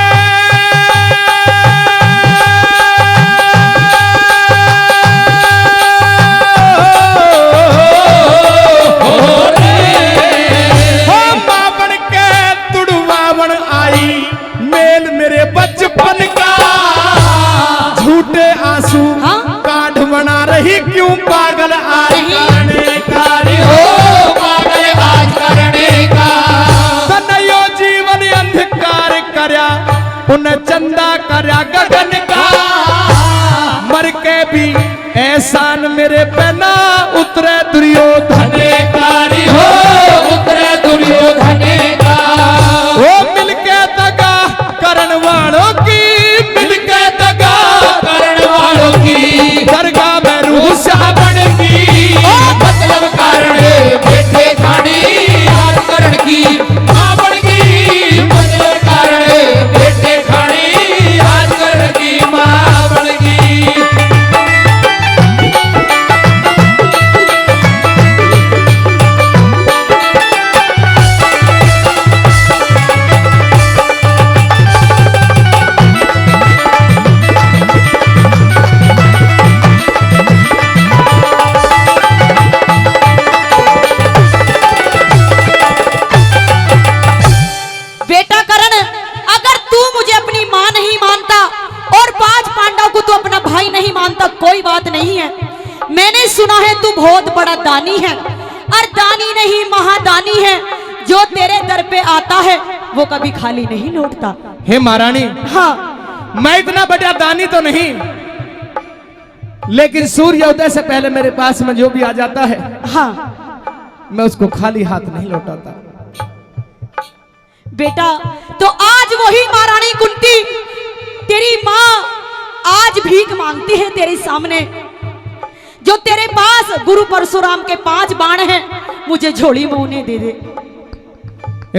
आज करने का रे हो पागल आज करने का। तनयो जीवन अंधकार करया उन चंदा करया गगन का, मर के भी एहसान मेरे पे ना उतरे दुर्योधन कारी हो उतरे दुर्योधन का। वो मिलके दगा करण वालों की, मिलके दगा करण वालों की दरगाह में रूह साबण की। मतलब कारण बेटे खानी आज करण की साबण की। मतलब कारण बेटे खानी आज करण की मावण की। बेटा करण, अगर तू मुझे अपनी माँ नहीं मानता और 5 पांडव को तू अपना भाई नहीं मानता, कोई बात नहीं है। मैंने सुना है तू बहुत बड़ा दानी है, और दानी नहीं महादानी है। जो तेरे दर पे आता है वो कभी खाली नहीं लौटता। हे महारानी, हाँ मैं इतना बड़ा दानी तो नहीं, लेकिन सूर्योदय से पहले मेरे पास में जो भी आ जाता है हाँ मैं उसको खाली हाथ नहीं लौटाता। बेटा, तो आज वही महारानी कुंती तेरी माँ आज भीख मांगती है तेरे सामने। जो तेरे पास गुरु परशुराम के 5 बाण हैं, मुझे झोली में उन्हें दे दे।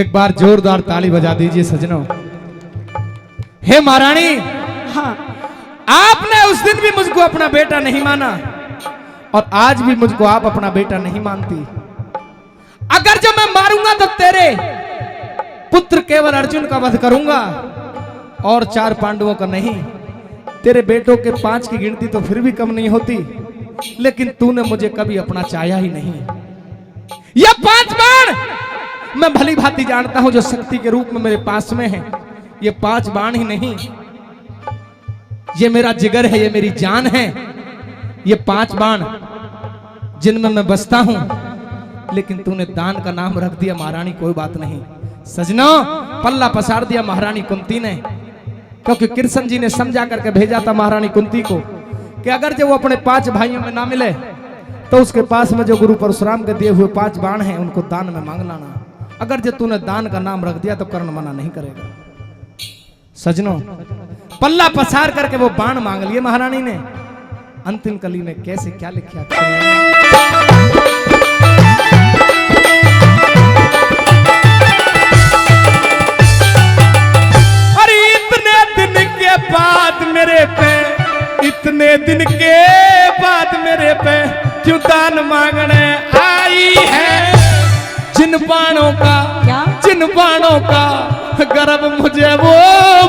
एक बार जोरदार ताली बजा दीजिए सजनों। हे महारानी, हाँ आपने उस दिन भी मुझको अपना बेटा नहीं माना और आज भी मुझको आप अपना बेटा नहीं मानती। अगर जब मैं मारूंगा तो तेरे पुत्र केवल अर्जुन का वध करूंगा और 4 पांडवों का नहीं। तेरे बेटों के 5 की गिनती तो फिर भी कम नहीं होती, लेकिन तूने मुझे कभी अपना चाहा ही नहीं। यह 5 बाण मैं भली भांति जानता हूं जो शक्ति के रूप में मेरे पास में है। ये 5 बाण ही नहीं, ये मेरा जिगर है, ये मेरी जान है। ये 5 बाण जिनमें मैं बसता हूं, लेकिन तूने दान का नाम रख दिया महारानी। कोई बात नहीं सजनों, पल्ला पसार दिया महारानी कुंती ने, क्योंकि कृष्ण जी ने समझा करके भेजा था महारानी कुंती को कि अगर जो वो अपने 5 भाइयों में ना मिले तो उसके पास में जो गुरु परशुराम के दिए हुए 5 बाण हैं उनको दान में मांग लाना। अगर जो तूने दान का नाम रख दिया तो कर्ण मना नहीं करेगा। सजनों, पल्ला पसार करके वो बाण मांग लिए महारानी ने। अंतिम कली में कैसे क्या लिखा, अरे इतने दिन के बाद मेरे पे, इतने दिन के बाद मेरे पे क्यों दान मांगने आई है। जिन बाणों का, क्या? जिन बाणों का गर्भ मुझे वो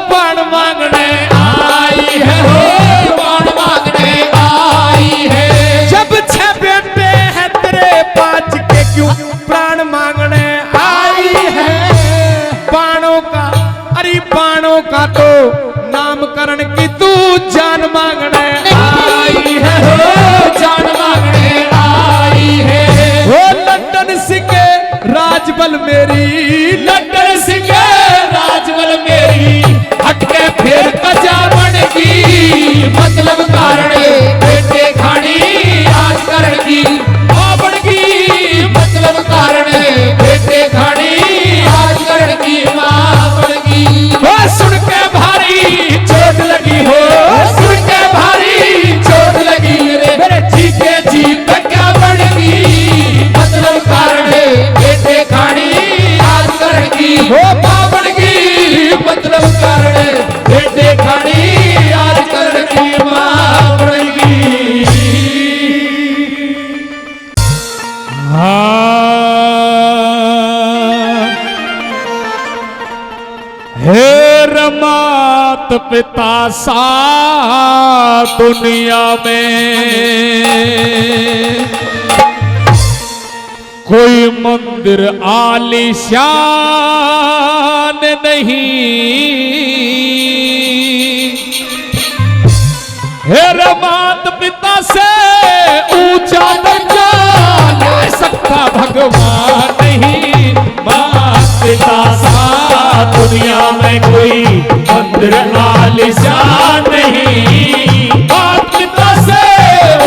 बाण मांगने आई है, हो बाण मांगने आई है। जब 6 बेटे हैं तेरे 5 के क्यों प्राण मांगने आई है। बाणों का, अरे बाणों का तो नामकरण की तू जान मांगने आई है, हो जान मांगने आई है। वो लंदन सिके राजबल मेरी, लंदन सिंह राजवल मेरी हटके फिर कजा बन की। मतलब कारण बेटे खानी आज करण की मावण की। मतलब कारण बेटे खानी आज करण की मावण की। वो सुन के भारी चोट लगी हो, सुन के भारी चोट लगी रे मेरे जी के जी पे क्या बन की। मतलब कारण बेटे खानी आज करण की हो मावण की। मतलब कारण बेटे खानी आज करण की मावण की। हे रमात पिता सा दुनिया में कोई मंदिर आलीशान नहीं। हे रमात पिता से ऊंचा दर्जा ले सकता भगवान नहीं। मात पिता सा दुनिया में कोई मंदिर आलिशान नहीं। मात पिता से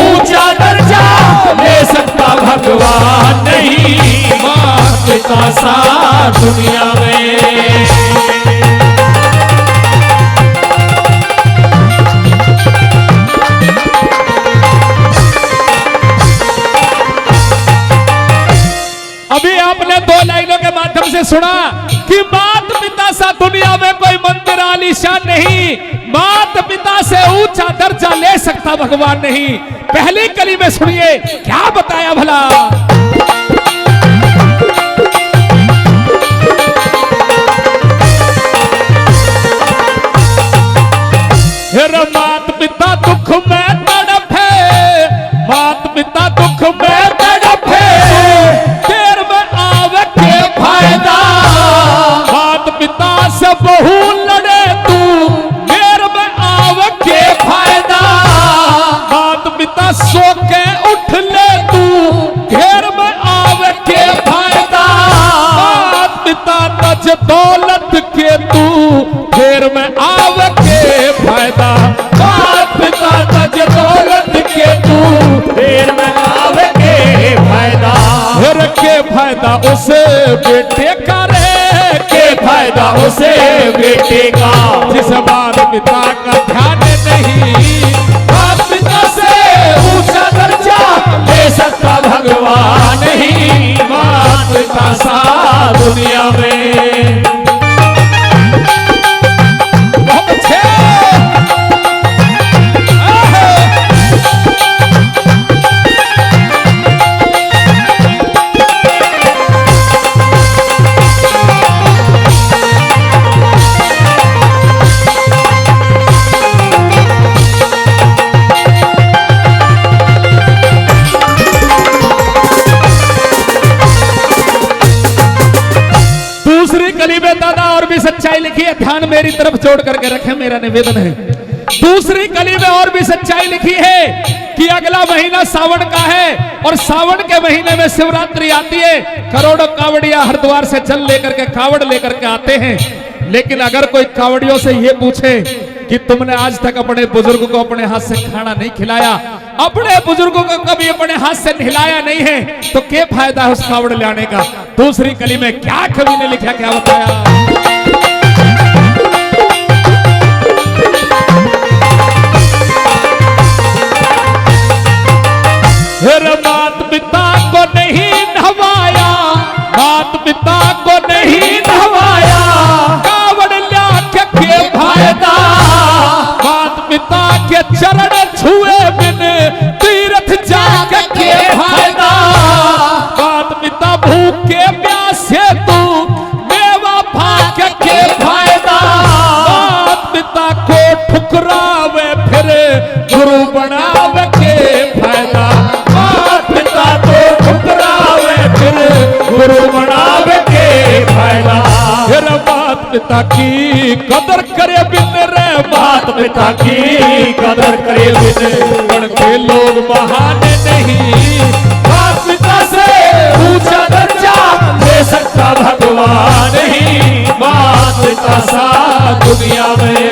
ऊंचा दर्जा ले सकता भगवान नहीं। मात पिता सा दुनिया में अभी आपने दो लाइनों के माध्यम से सुना कि मात पिता सा दुनिया में कोई मंदिर आलीशान नहीं। मात पिता से ऊंचा दर्जा ले सकता भगवान नहीं। पहली कली में सुनिए क्या बताया भला। हेरा मात पिता दुख में तड़पे, मात पिता दुख में तड़पे, देर में आवे के फायदा। मात पिता से बहु लड़े तू, देर में आवे के फायदा। मात पिता सो के उठ ले तू, घेर में आवे के फायदा। मात पिता तज दौलत के तू, घेर में आवे के फायदा। मात पिता तज दौलत के तू, देर में आवे के फायदा। घेर के फायदा उसे बेटे का रे, के फायदा उसे बेटे का जिस मात पिता का ध्यान नहीं। मात पिता से ऊंचा दर्जा ले सकता भगवान नहीं। मात पिता सा दुनिया में बहुत अच्छे। दूसरी कली में दादा और भी सच्चाई लिखी है, ध्यान मेरी तरफ जोड़ करके रखें, मेरा निवेदन है। दूसरी कली में और भी सच्चाई लिखी है कि अगला महीना सावन का है और सावन के महीने में शिवरात्रि आती है। करोड़ों कावड़िया हरिद्वार से जल लेकर के कावड़ लेकर के आते हैं। लेकिन अगर कोई कावड़ियों से ये पूछे कि तुमने आज तक अपने बुजुर्ग को अपने हाथ से खाना नहीं खिलाया, अपने बुजुर्गों को कभी अपने हाथ से नहलाया नहीं है, तो क्या फायदा है उस कावड़ लाने का। दूसरी कली में क्या कवि ने लिखा, क्या बताया। मात पिता को नहीं नहवाया, मात पिता को नहीं नहवाया, कावड़ ला के फायदा। मात पिता के चरण छुए बिन तीर्थ जाके के फायदा। मात पिता भूखे प्यासे तू मेवा भाग के फायदा। मात पिता को ठुकरावे फिर गुरु बनावे के फायदा। मात पिता को ठुकरावे फिर गुरु बनावे के फायदा। फिर मात पिता की कदर करे बिन रे, मात पिता की कदर करे बिन गण के लोग बहाने नहीं। मात पिता से ऊंचा दर्जा ले सकता भगवान नहीं। मात पिता सा दुनिया में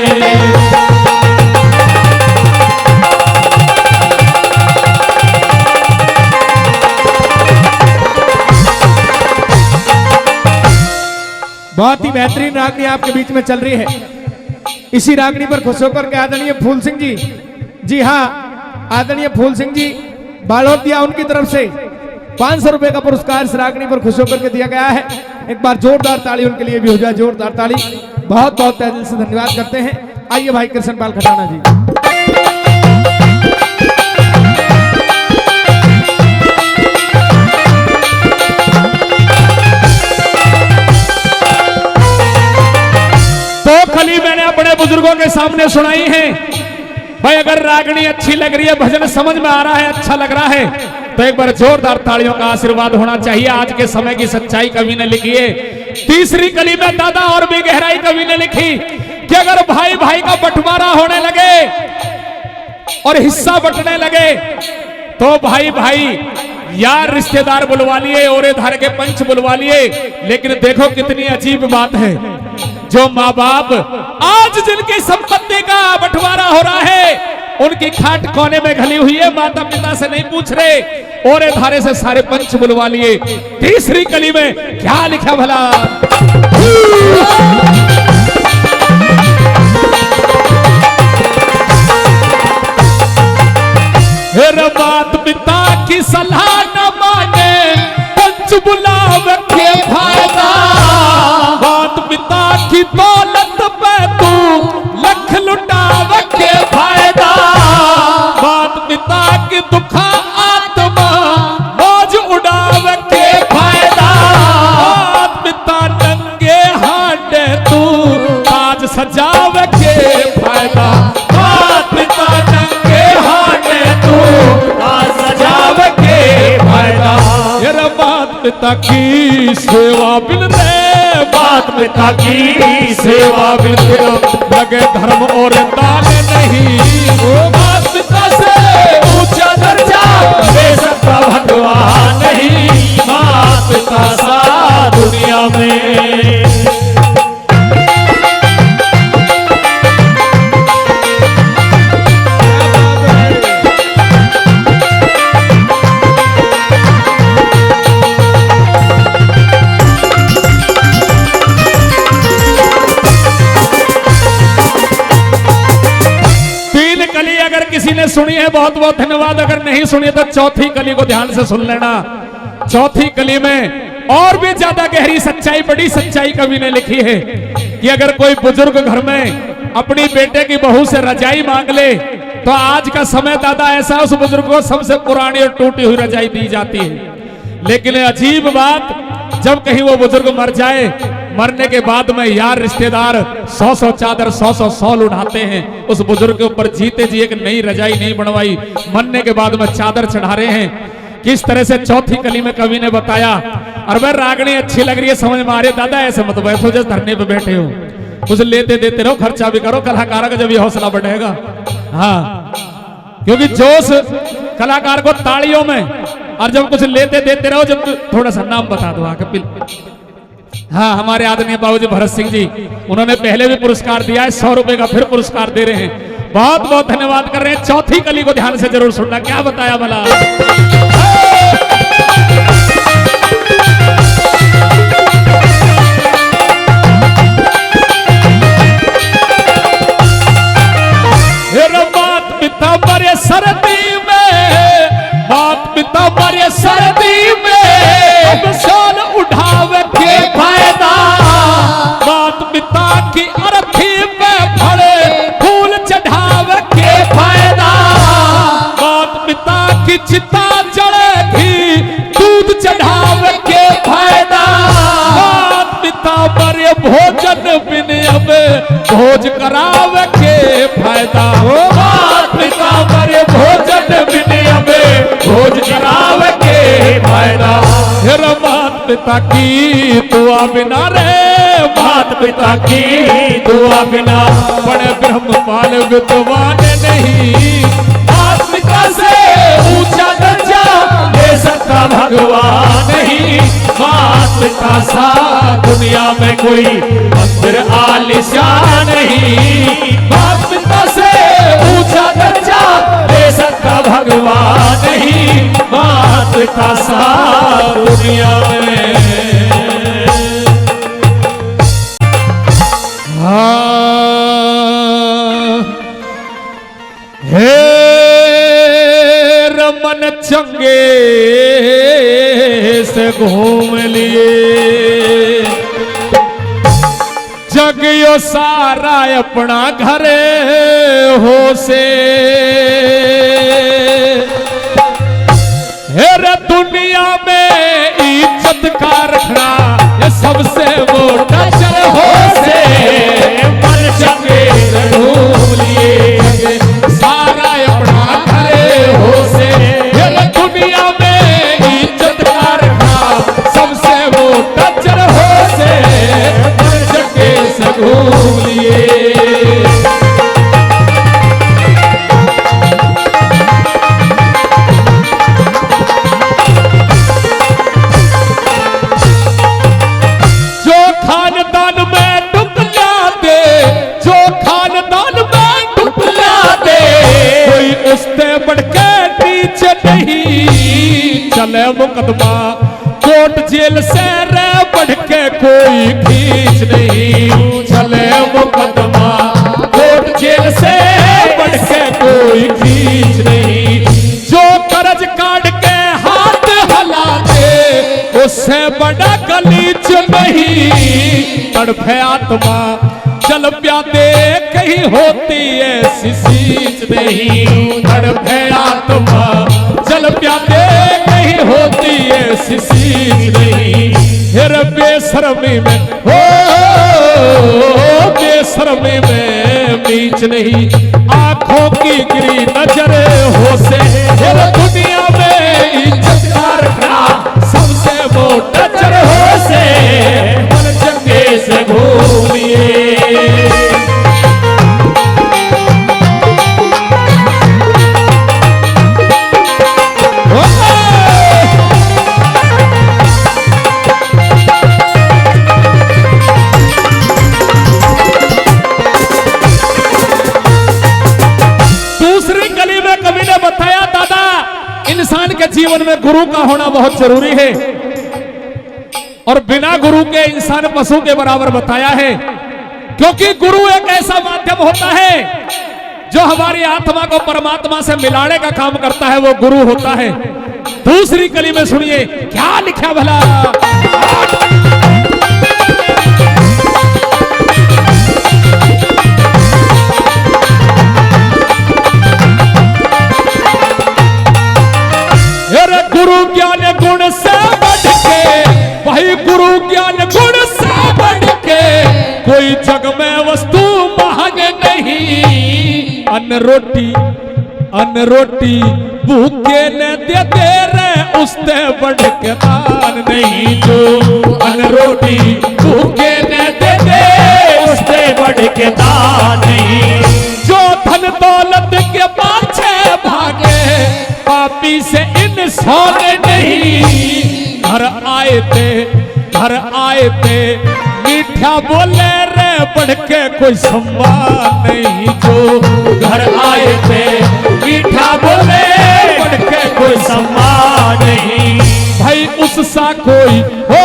बहुत ही बेहतरीन रागनी आपके बीच में चल रही है। इसी रागनी पर खुश होकर के आदरणीय फूल सिंह जी, जी हाँ, आदरणीय फूल सिंह जी बालोदिया, उनकी तरफ से 500 रुपए का पुरस्कार इस रागनी पर खुश होकर के दिया गया है। एक बार जोरदार ताली उनके लिए भी हो जाए, जोरदार ताली। बहुत बहुत तहे दिल से धन्यवाद करते हैं। आइए भाई कृष्ण पाल खटाना जी। कली मैंने अपने बुजुर्गों के सामने सुनाई है। भाई अगर रागनी अच्छी लग रही है, भजन समझ में आ रहा है, अच्छा लग रहा है, तो एक बार जोरदार तालियों का आशीर्वाद होना चाहिए। आज के समय की सच्चाई कवि ने लिखी है। तीसरी कली में दादा और भी गहराई कवि ने लिखी कि अगर भाई भाई का बंटवारा होने लगे और हिस्सा बंटने लगे, तो भाई भाई यार रिश्तेदार बुलवा लिए और धार के पंच बुलवा लिए, लेकिन देखो कितनी अजीब बात है, जो माँ बाप आज जिनकी संपत्ति का बंटवारा हो रहा है उनकी खाट कोने में घली हुई है, माता पिता से नहीं पूछ रहे, और धारे से सारे पंच बुलवा लिए। तीसरी कली में क्या लिखा भला, माता पिता की सलाह न माने पंच बुलाव के फायदा, माता पिता की दौलत पे तू लख लुटाव के फायदा, माता पिता की दुखा आत्मा मौज उड़ाव के फायदा, माता पिता नंगे हाथ तू ताज सजाव के फायदा, माता पिता नंगे हाथ तू ताज सजाव के फायदा। मेरा माता पिता की सेवा बिन रे, माता पिता की सेवा बिन लगे धर्म और दान नहीं, माता पिता से ऊंचा दर्जा दे सकता भगवान नहीं, माता पिता सा दुनिया में। किसी ने सुनी है बहुत बहुत धन्यवाद, अगर नहीं सुनी तो चौथी कली को ध्यान से सुन लेना। चौथी कली में और भी ज्यादा गहरी सच्चाई, बड़ी सच्चाई कवि ने लिखी है कि अगर कोई बुजुर्ग घर में अपनी बेटे की बहू से रजाई मांग ले तो आज का समय दादा ऐसा उस बुजुर्ग को सबसे पुरानी और टूटी हुई रजाई दी जाती है। लेकिन अजीब बात, जब कहीं वो बुजुर्ग मर जाए, मरने के बाद में यार रिश्तेदार 100 चादर 100 शॉल उठाते हैं उस बुजुर्ग के ऊपर, जीते जी एक नई रजाई नहीं बनवाई, मरने के बाद में चादर चढ़ा रहे हैं। किस तरह से चौथी कली में कवि ने बताया। और वह रागनी अच्छी लग रही है, समझ में आ रही है, दादा ऐसे मत बैठो जैसे धरने पे बैठे हो, कुछ लेते देते रहो, खर्चा भी करो, कलाकार का जब ये हौसला बढ़ेगा। हाँ, क्योंकि जोश कलाकार को तालियों में, और जब कुछ लेते देते रहो, जब थोड़ा सा नाम बता दो कपिल। हाँ, हमारे आदरणीय बाबूजी भरत सिंह जी, उन्होंने पहले भी पुरस्कार दिया है, 100 रुपए का फिर पुरस्कार दे रहे हैं, बहुत बहुत धन्यवाद कर रहे हैं। चौथी कली को ध्यान से जरूर सुनना, क्या बताया भला। मात पिता मरे सर्दी में, मात पिता मरे सर्दी में शॉल उठावे के फायदा, मात पिता की अर्थी पे फड़े फूल चढ़ावे के फायदा, मात पिता की चिता जड़ेगी दूध चढ़ावे के फायदा, मात पिता मरे भोजन बिन अब भोज करावे के फायदा, मात पिता मरे भोजन बिन अब भोज करावे के फायदा। फिर मात पिता की दुआ बिना रे, मात पिता की दुआ बिना बड़े ब्रह्मपाल विद्वान नहीं, मात पिता से ऊंचा दर्जा ले सकता भगवान नहीं, मात पिता सा दुनिया में कोई मंदिर आलिशान नहीं, मात पिता से ऊंचा दर्जा ले सकता भगवान नहीं, मात पिता सा दुनिया में। हे रमन चंगे से घूम लिए, जग यो सारा अपना घरे हो से, हेरे दुनिया में इज्जत का रखना ये सबसे मोटा चल हो से, मन चंगे से घूम लिए सारा अपना घरे हो से, हेरे दुनिया में इज्जत का रखना सबसे मोटा चल हो से, मन चंगे से घूम लिए। चले मुकदमा, कोर्ट जेल से रे बढ़ के कोई खींच नहीं, चले मुकदमा कोर्ट जेल से बढ़ के कोई खींच नहीं, जो कर्ज काट के हाथ हिला दे उससे बड़ा गलीच नहीं, तड़फे आत्मा चल प्यादे कहीं होती ऐसी सीच नहीं, तड़फे आत्मा चल प्यादे कहीं होती ऐसी सीच नहीं, फिर बेशर्मी में हो बेशर्मी में बीच नहीं, आंखों की गिरी नजर हो से फिर दुनिया में इज्जत का रखना सबसे मोटा नजर हो से मन चंगे से घूमिए। इंसान के जीवन में गुरु का होना बहुत जरूरी है और बिना गुरु के इंसान पशु के बराबर बताया है, क्योंकि गुरु एक ऐसा माध्यम होता है जो हमारी आत्मा को परमात्मा से मिलाने का काम करता है, वो गुरु होता है। दूसरी कली में सुनिए क्या लिखा भला, गुरु ज्ञान गुण से बढ़ के, भाई गुरु ज्ञान गुण से बढ़ के कोई जग में वस्तु महंग नहीं, अन्न रोटी भूखे न देते रे उससे बढ़ के दान नहीं, जो अन्न रोटी भूखे न देते उससे बढ़ के दान नहीं, जो धन दौलत के पाछे भागे पापी से इंसान नहीं, घर आए थे मीठा बोले रे बढ़ के कोई सम्मान नहीं, जो घर आए थे मीठा बोले बढ़ के कोई सम्मान नहीं, भाई उससा कोई हो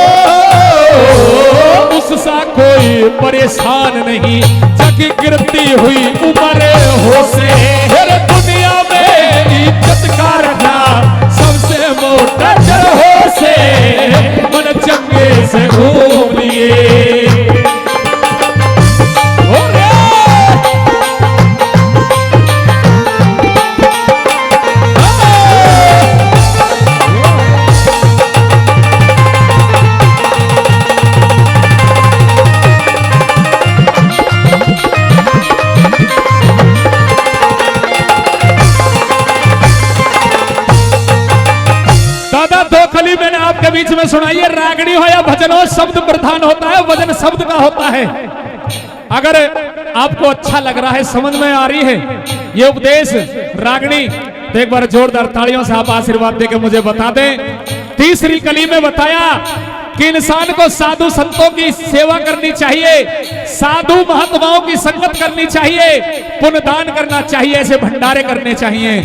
उससा कोई परेशान नहीं, जग गिरती हुई उम्र हो से हर दुनिया में इज्जत का रखना सबसे मोटा जर हो से मन चंगे से घूम लिए। मैंने आपके बीच में सुनाई है, रागनी हो या भजन हो शब्द प्रधान होता है, वजन शब्द का होता है। अगर आपको अच्छा लग रहा है, समझ में आ रही है ये उपदेश रागनी, तो एक बार जोरदार तालियों से आप आशीर्वाद देकर मुझे बता दें। तीसरी कली में बताया कि इंसान को साधु संतों की सेवा करनी चाहिए, साधु महात्माओं की संगत करनी चाहिए, पुण्य दान करना चाहिए, ऐसे भंडारे करने चाहिए।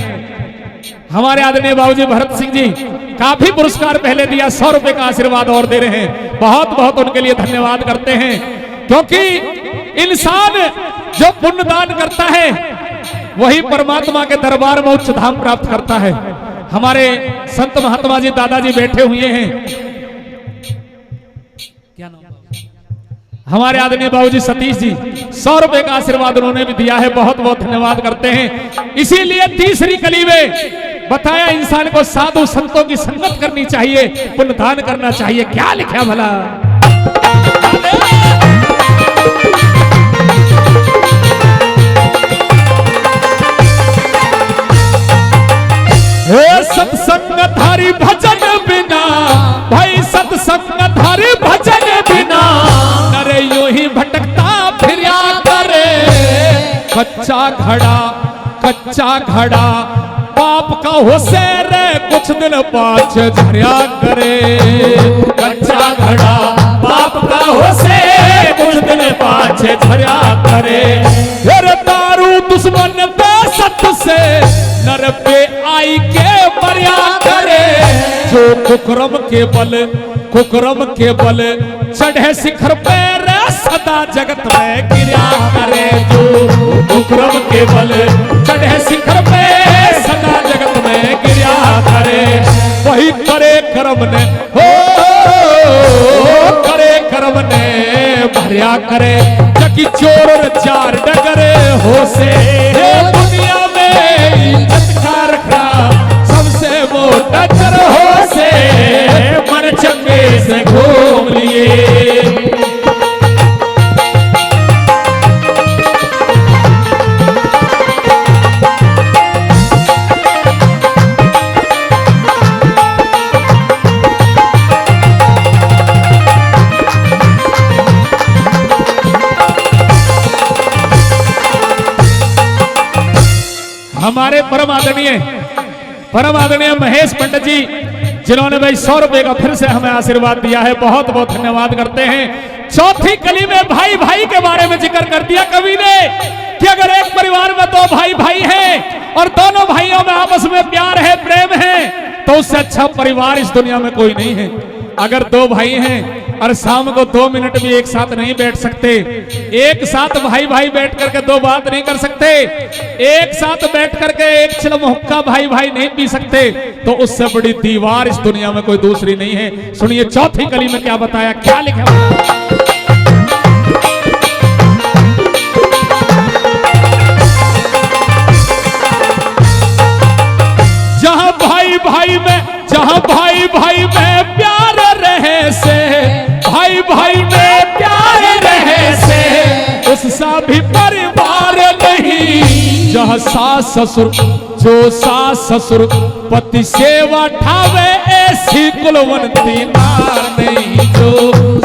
हमारे आदरणीय बाबूजी भरत सिंह जी काफी पुरस्कार पहले दिया, 100 रुपए का आशीर्वाद और दे रहे हैं, बहुत बहुत उनके लिए धन्यवाद करते हैं, क्योंकि इंसान जो पुण्य दान करता है वही परमात्मा के दरबार में उच्च धाम प्राप्त करता है। हमारे संत महात्मा जी दादाजी बैठे हुए हैं, क्या नाम हमारे आदरणीय बाबूजी सतीश जी, 100 रुपए का आशीर्वाद उन्होंने भी दिया है, बहुत बहुत धन्यवाद करते हैं। इसीलिए तीसरी कली में बताया इंसान को साधु संतों की संगत करनी चाहिए, पुण्य दान करना चाहिए। क्या लिखा भला, सत्संग धारी भजन बिना, भाई सत्संग धारी भजन बिना नरे यूं ही भटकता फिरा करे, कच्चा घड़ा पाप का हो से रे कुछ दिन पाछे झरिया करे, कच्चा घड़ा पाप का हो से कुछ दिन पाछे झरिया करे, फिर दारू दुश्मन पे सत से नर पे आई के मरिया करे, जो कुकरम के बल चढ़े शिखर पे रे सदा जगत में गिरा करे जो कुकरम के बल चढ़े शिखर पे सदा जगत में गिरा करे वही करे कर्म ने हो करे कर्म ने भरिया करे जकी चोर और चार डगरे हो से दुनिया में इज्जत का रखा सबसे मोटा चर हो से मन चंगे से घूम लिए। हमारे परम आदरणीय महेश पंडित जी जिन्होंने भाई 100 रुपए का फिर से हमें आशीर्वाद दिया है, बहुत बहुत धन्यवाद करते हैं। चौथी कली में भाई भाई के बारे में जिक्र कर दिया कवि ने कि अगर एक परिवार में 2 भाई भाई हैं और दोनों भाइयों में आपस में प्यार है, प्रेम है, तो उससे अच्छा परिवार इस दुनिया में कोई नहीं है। अगर 2 भाई हैं और शाम को 2 मिनट भी एक साथ नहीं बैठ सकते, एक साथ भाई भाई बैठ करके 2 बात नहीं कर सकते, एक साथ बैठ करके एक चिलम हुक्का भाई भाई नहीं पी सकते, तो उससे बड़ी दीवार इस दुनिया में कोई दूसरी नहीं है। सुनिए चौथी कली में क्या बताया, क्या लिखा। जहां भाई भाई में प्यार रहे से, भाई भाई में प्यार रहे से, उससा भी परिवार नहीं। जहाँ सास ससुर जो सास ससुर पति सेवा ठावे ऐसी कुलवंती नार नहीं। जो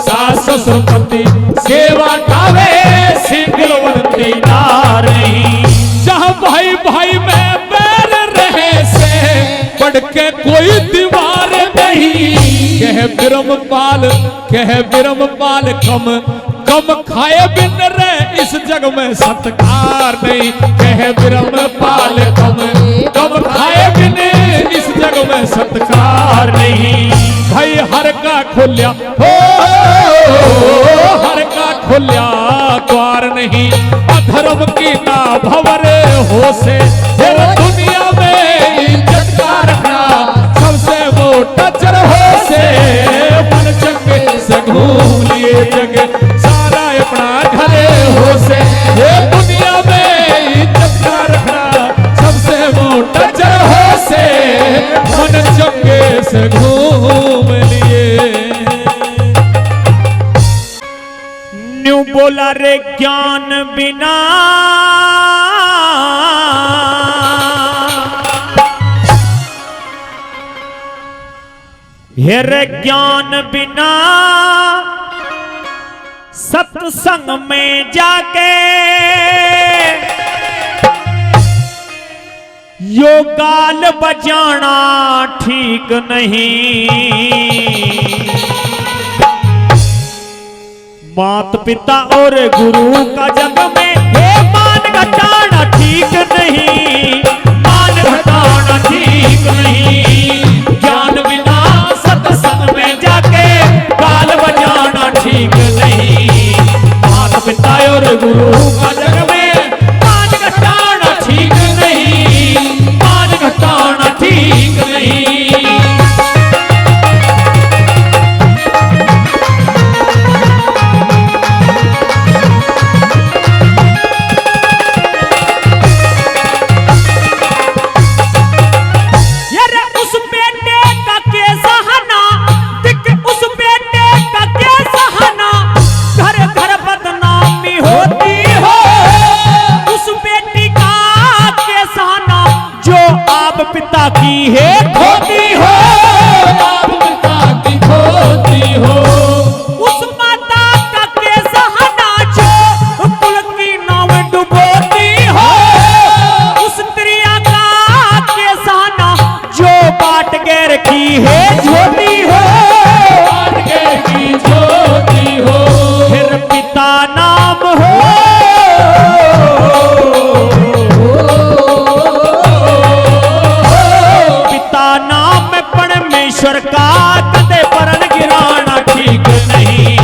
सास ससुर पति सेवा ठावे ऐसी कुलवंती नार नहीं। जहाँ भाई भाई में बैर रहे से बढ़ के कोई दीवार नहीं। कह बिरमपाल कम खाए बिन रे इस जग में सत्कार नहीं। कह बिरमपाल कम खाए बिन इस जग में सत्कार नहीं। भाई हर का खुल्या हो, हर का खुल्या द्वार नहीं। अधर्म की ना भवर हो से दुनिया में इज्जत का रखना सबसे मोटा चर हो से। मन चंगे से घूम लिए जग सारा अपना घरे हो से। ये दुनिया में इज्जत का रखना सबसे मोटा चर हो से। मन चंगे से घूम लिए। न्यू बोला रे ज्ञान बिना हेर ज्ञान बिना सत्संग में जाके यो गाल बजाना ठीक नहीं। मात पिता और गुरु का जग में हे मान घटाना ठीक नहीं। मान घटाना ठीक नहीं। ज्ञान बिना सत्संग में जाके गाल बजाना ठीक नहीं। माता पिता और गुरु का जग में मान घटाना ठीक नहीं। मान घटाना ठीक नहीं। परमेश्वर का कदे परन गिराना ठीक नहीं।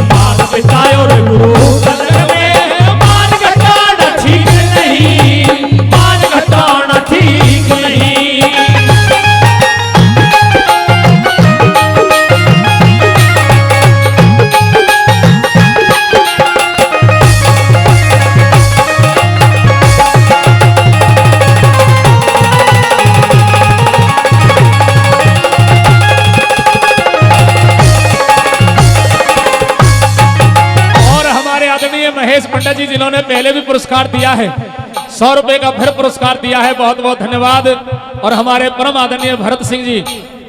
माता पिता और गुरु कदर में मान घटाना ठीक नहीं, मान घटाना ठीक नहीं। महेश पंडित जी जिन्होंने पहले भी पुरस्कार दिया है, 100 रुपए का फिर पुरस्कार दिया है, बहुत बहुत धन्यवाद। और हमारे परम आदरणीय भरत सिंह जी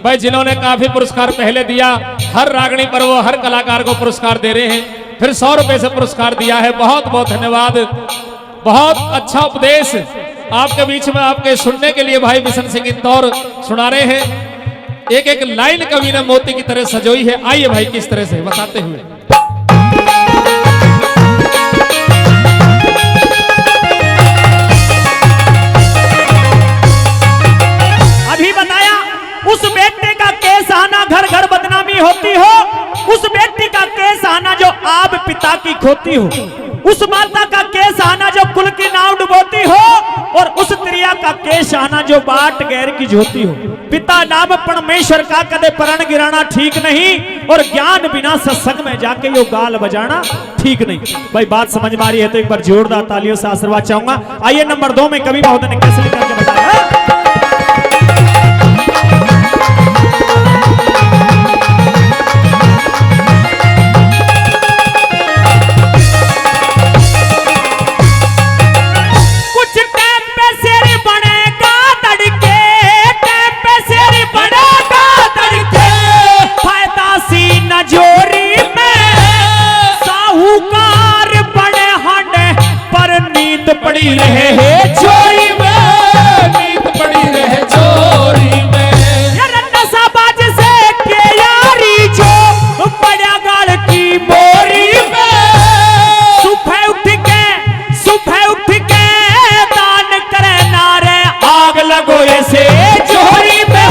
भाई जिन्होंने काफी पुरस्कार पहले दिया, हर रागनी पर वो हर कलाकार को पुरस्कार दे रहे हैं, फिर 100 रुपए से पुरस्कार दिया है, बहुत बहुत धन्यवाद। बहुत अच्छा उपदेश आपके बीच में आपके सुनने के लिए भाई बिशन सिंह इंदौर सुना रहे हैं। एक एक लाइन कवि ने मोती की तरह सजोई है। आइए भाई किस तरह से बताते हुए। उस बेटे का केस आना घर घर बदनामी होती हो, उस बेटी का केस आना जो आप पिता की खोती हो, उस माता का केस आना जो कुल की नाव डुबोती हो, और उस त्रिया का केस आना जो बाट गैर की जोती हो। पिता नाम परमेश्वर का कदे परण गिराना ठीक नहीं, और ज्ञान बिना सत्संग में जाके यो गाल बजाना ठीक नहीं। भाई बात समझ में आ रही है तो एक बार जोरदार तालियों से आशीर्वाद चाहूंगा। आइए नंबर 2 में कवि महोदय ने कैसे लिखा के बताया। पड़ी रहे चोरी में, नींद पड़ी रहे चोरी में, नशाबाज से के यारी जो बड़ा गाल की मोरी में, सुबह उठ के दान करे नारे आग लगो ऐसे चोरी में,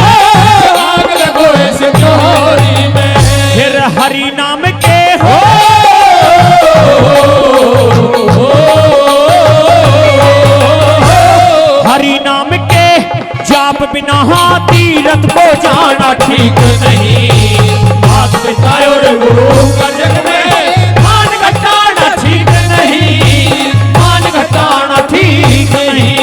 आग लगो ऐसे चोरी में, फिर हरि नाम के हो हरि नाम के जाप बिना तीरथ को जाना ठीक नहीं। मात पिता और गुरु का जग में मान घटाना ठीक नहीं, मान घटाना ठीक नहीं।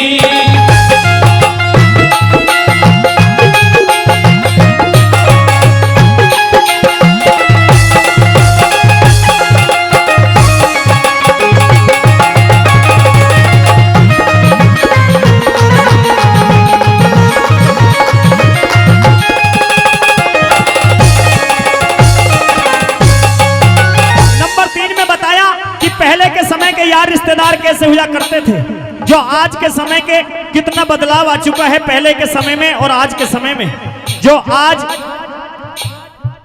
यार रिश्तेदार कैसे हुआ करते थे, जो आज के समय के कितना बदलाव आ चुका है पहले के समय में और आज के समय में। जो आज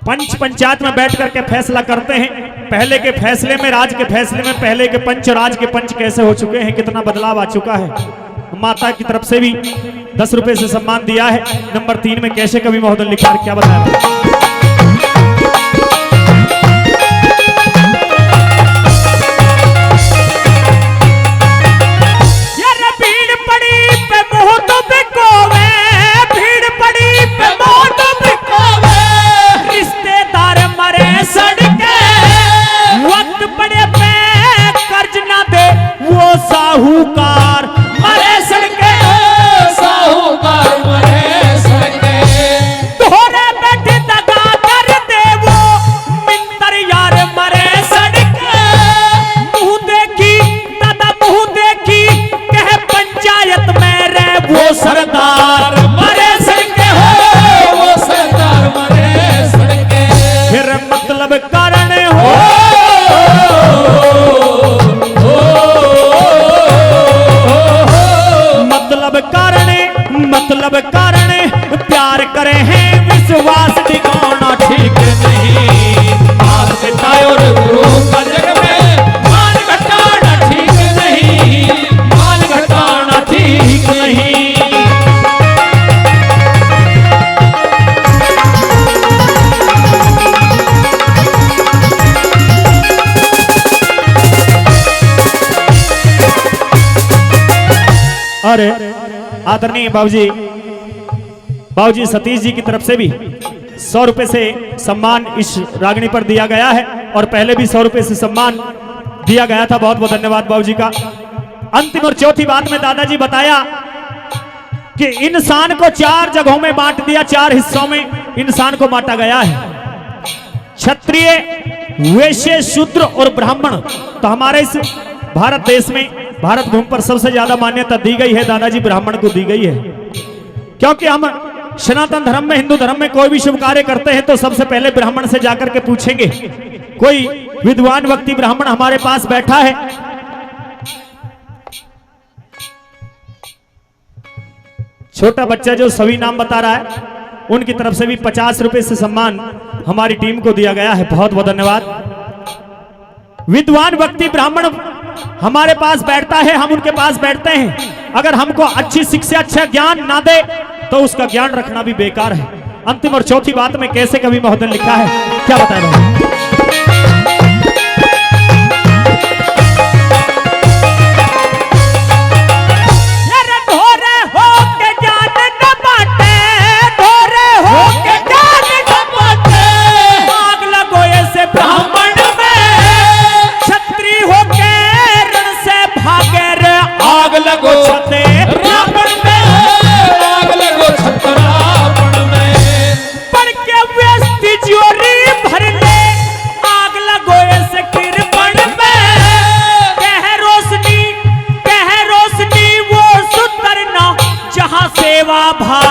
पंच पंचायत में बैठ करके फैसला करते हैं, पहले के फैसले में राज के फैसले में पहले के पंच और आज के पंच कैसे हो चुके हैं, कितना बदलाव आ चुका है। माता की तरफ से भी 10 रुपए से सम्मान दिया है। नंबर 3 में कैसे कवि महोदय लिखा क्या बताया। साहूकार मरे सड़के, साहूकार मरे सड़के, तोरे बैठे तक और आदरणीय बाबूजी सतीश जी की तरफ से भी 100 रुपए से सम्मान इस रागिनी पर दिया गया है और पहले भी 100 रुपए से सम्मान दिया गया था। बहुत बहुत धन्यवाद बाबूजी का। अंतिम और चौथी बात में दादाजी बताया कि इंसान को 4 जगहों में बांट दिया, 4 हिस्सों में इंसान को बांटा गया है, क्षत्रिय, वैश्य, शूद्र और ब्राह्मण। तो हमारे इस भारत देश में, भारत भूमि पर सबसे ज्यादा मान्यता दी गई है दादाजी ब्राह्मण को दी गई है, क्योंकि हम सनातन धर्म में, हिंदू धर्म में कोई भी शुभ कार्य करते हैं तो सबसे पहले ब्राह्मण से जाकर के पूछेंगे। कोई विद्वान व्यक्ति ब्राह्मण हमारे पास बैठा है, छोटा बच्चा जो सभी नाम बता रहा है, उनकी तरफ से भी 50 रुपए से सम्मान हमारी टीम को दिया गया है। बहुत बहुत धन्यवाद। विद्वान व्यक्ति ब्राह्मण हमारे पास बैठता है, हम उनके पास बैठते हैं, अगर हमको अच्छी शिक्षा, अच्छा ज्ञान ना दे तो उसका ज्ञान रखना भी बेकार है। अंतिम और चौथी बात में कैसे कवि महोदय ने लिखा है, क्या बताया भाई? सेवा भाव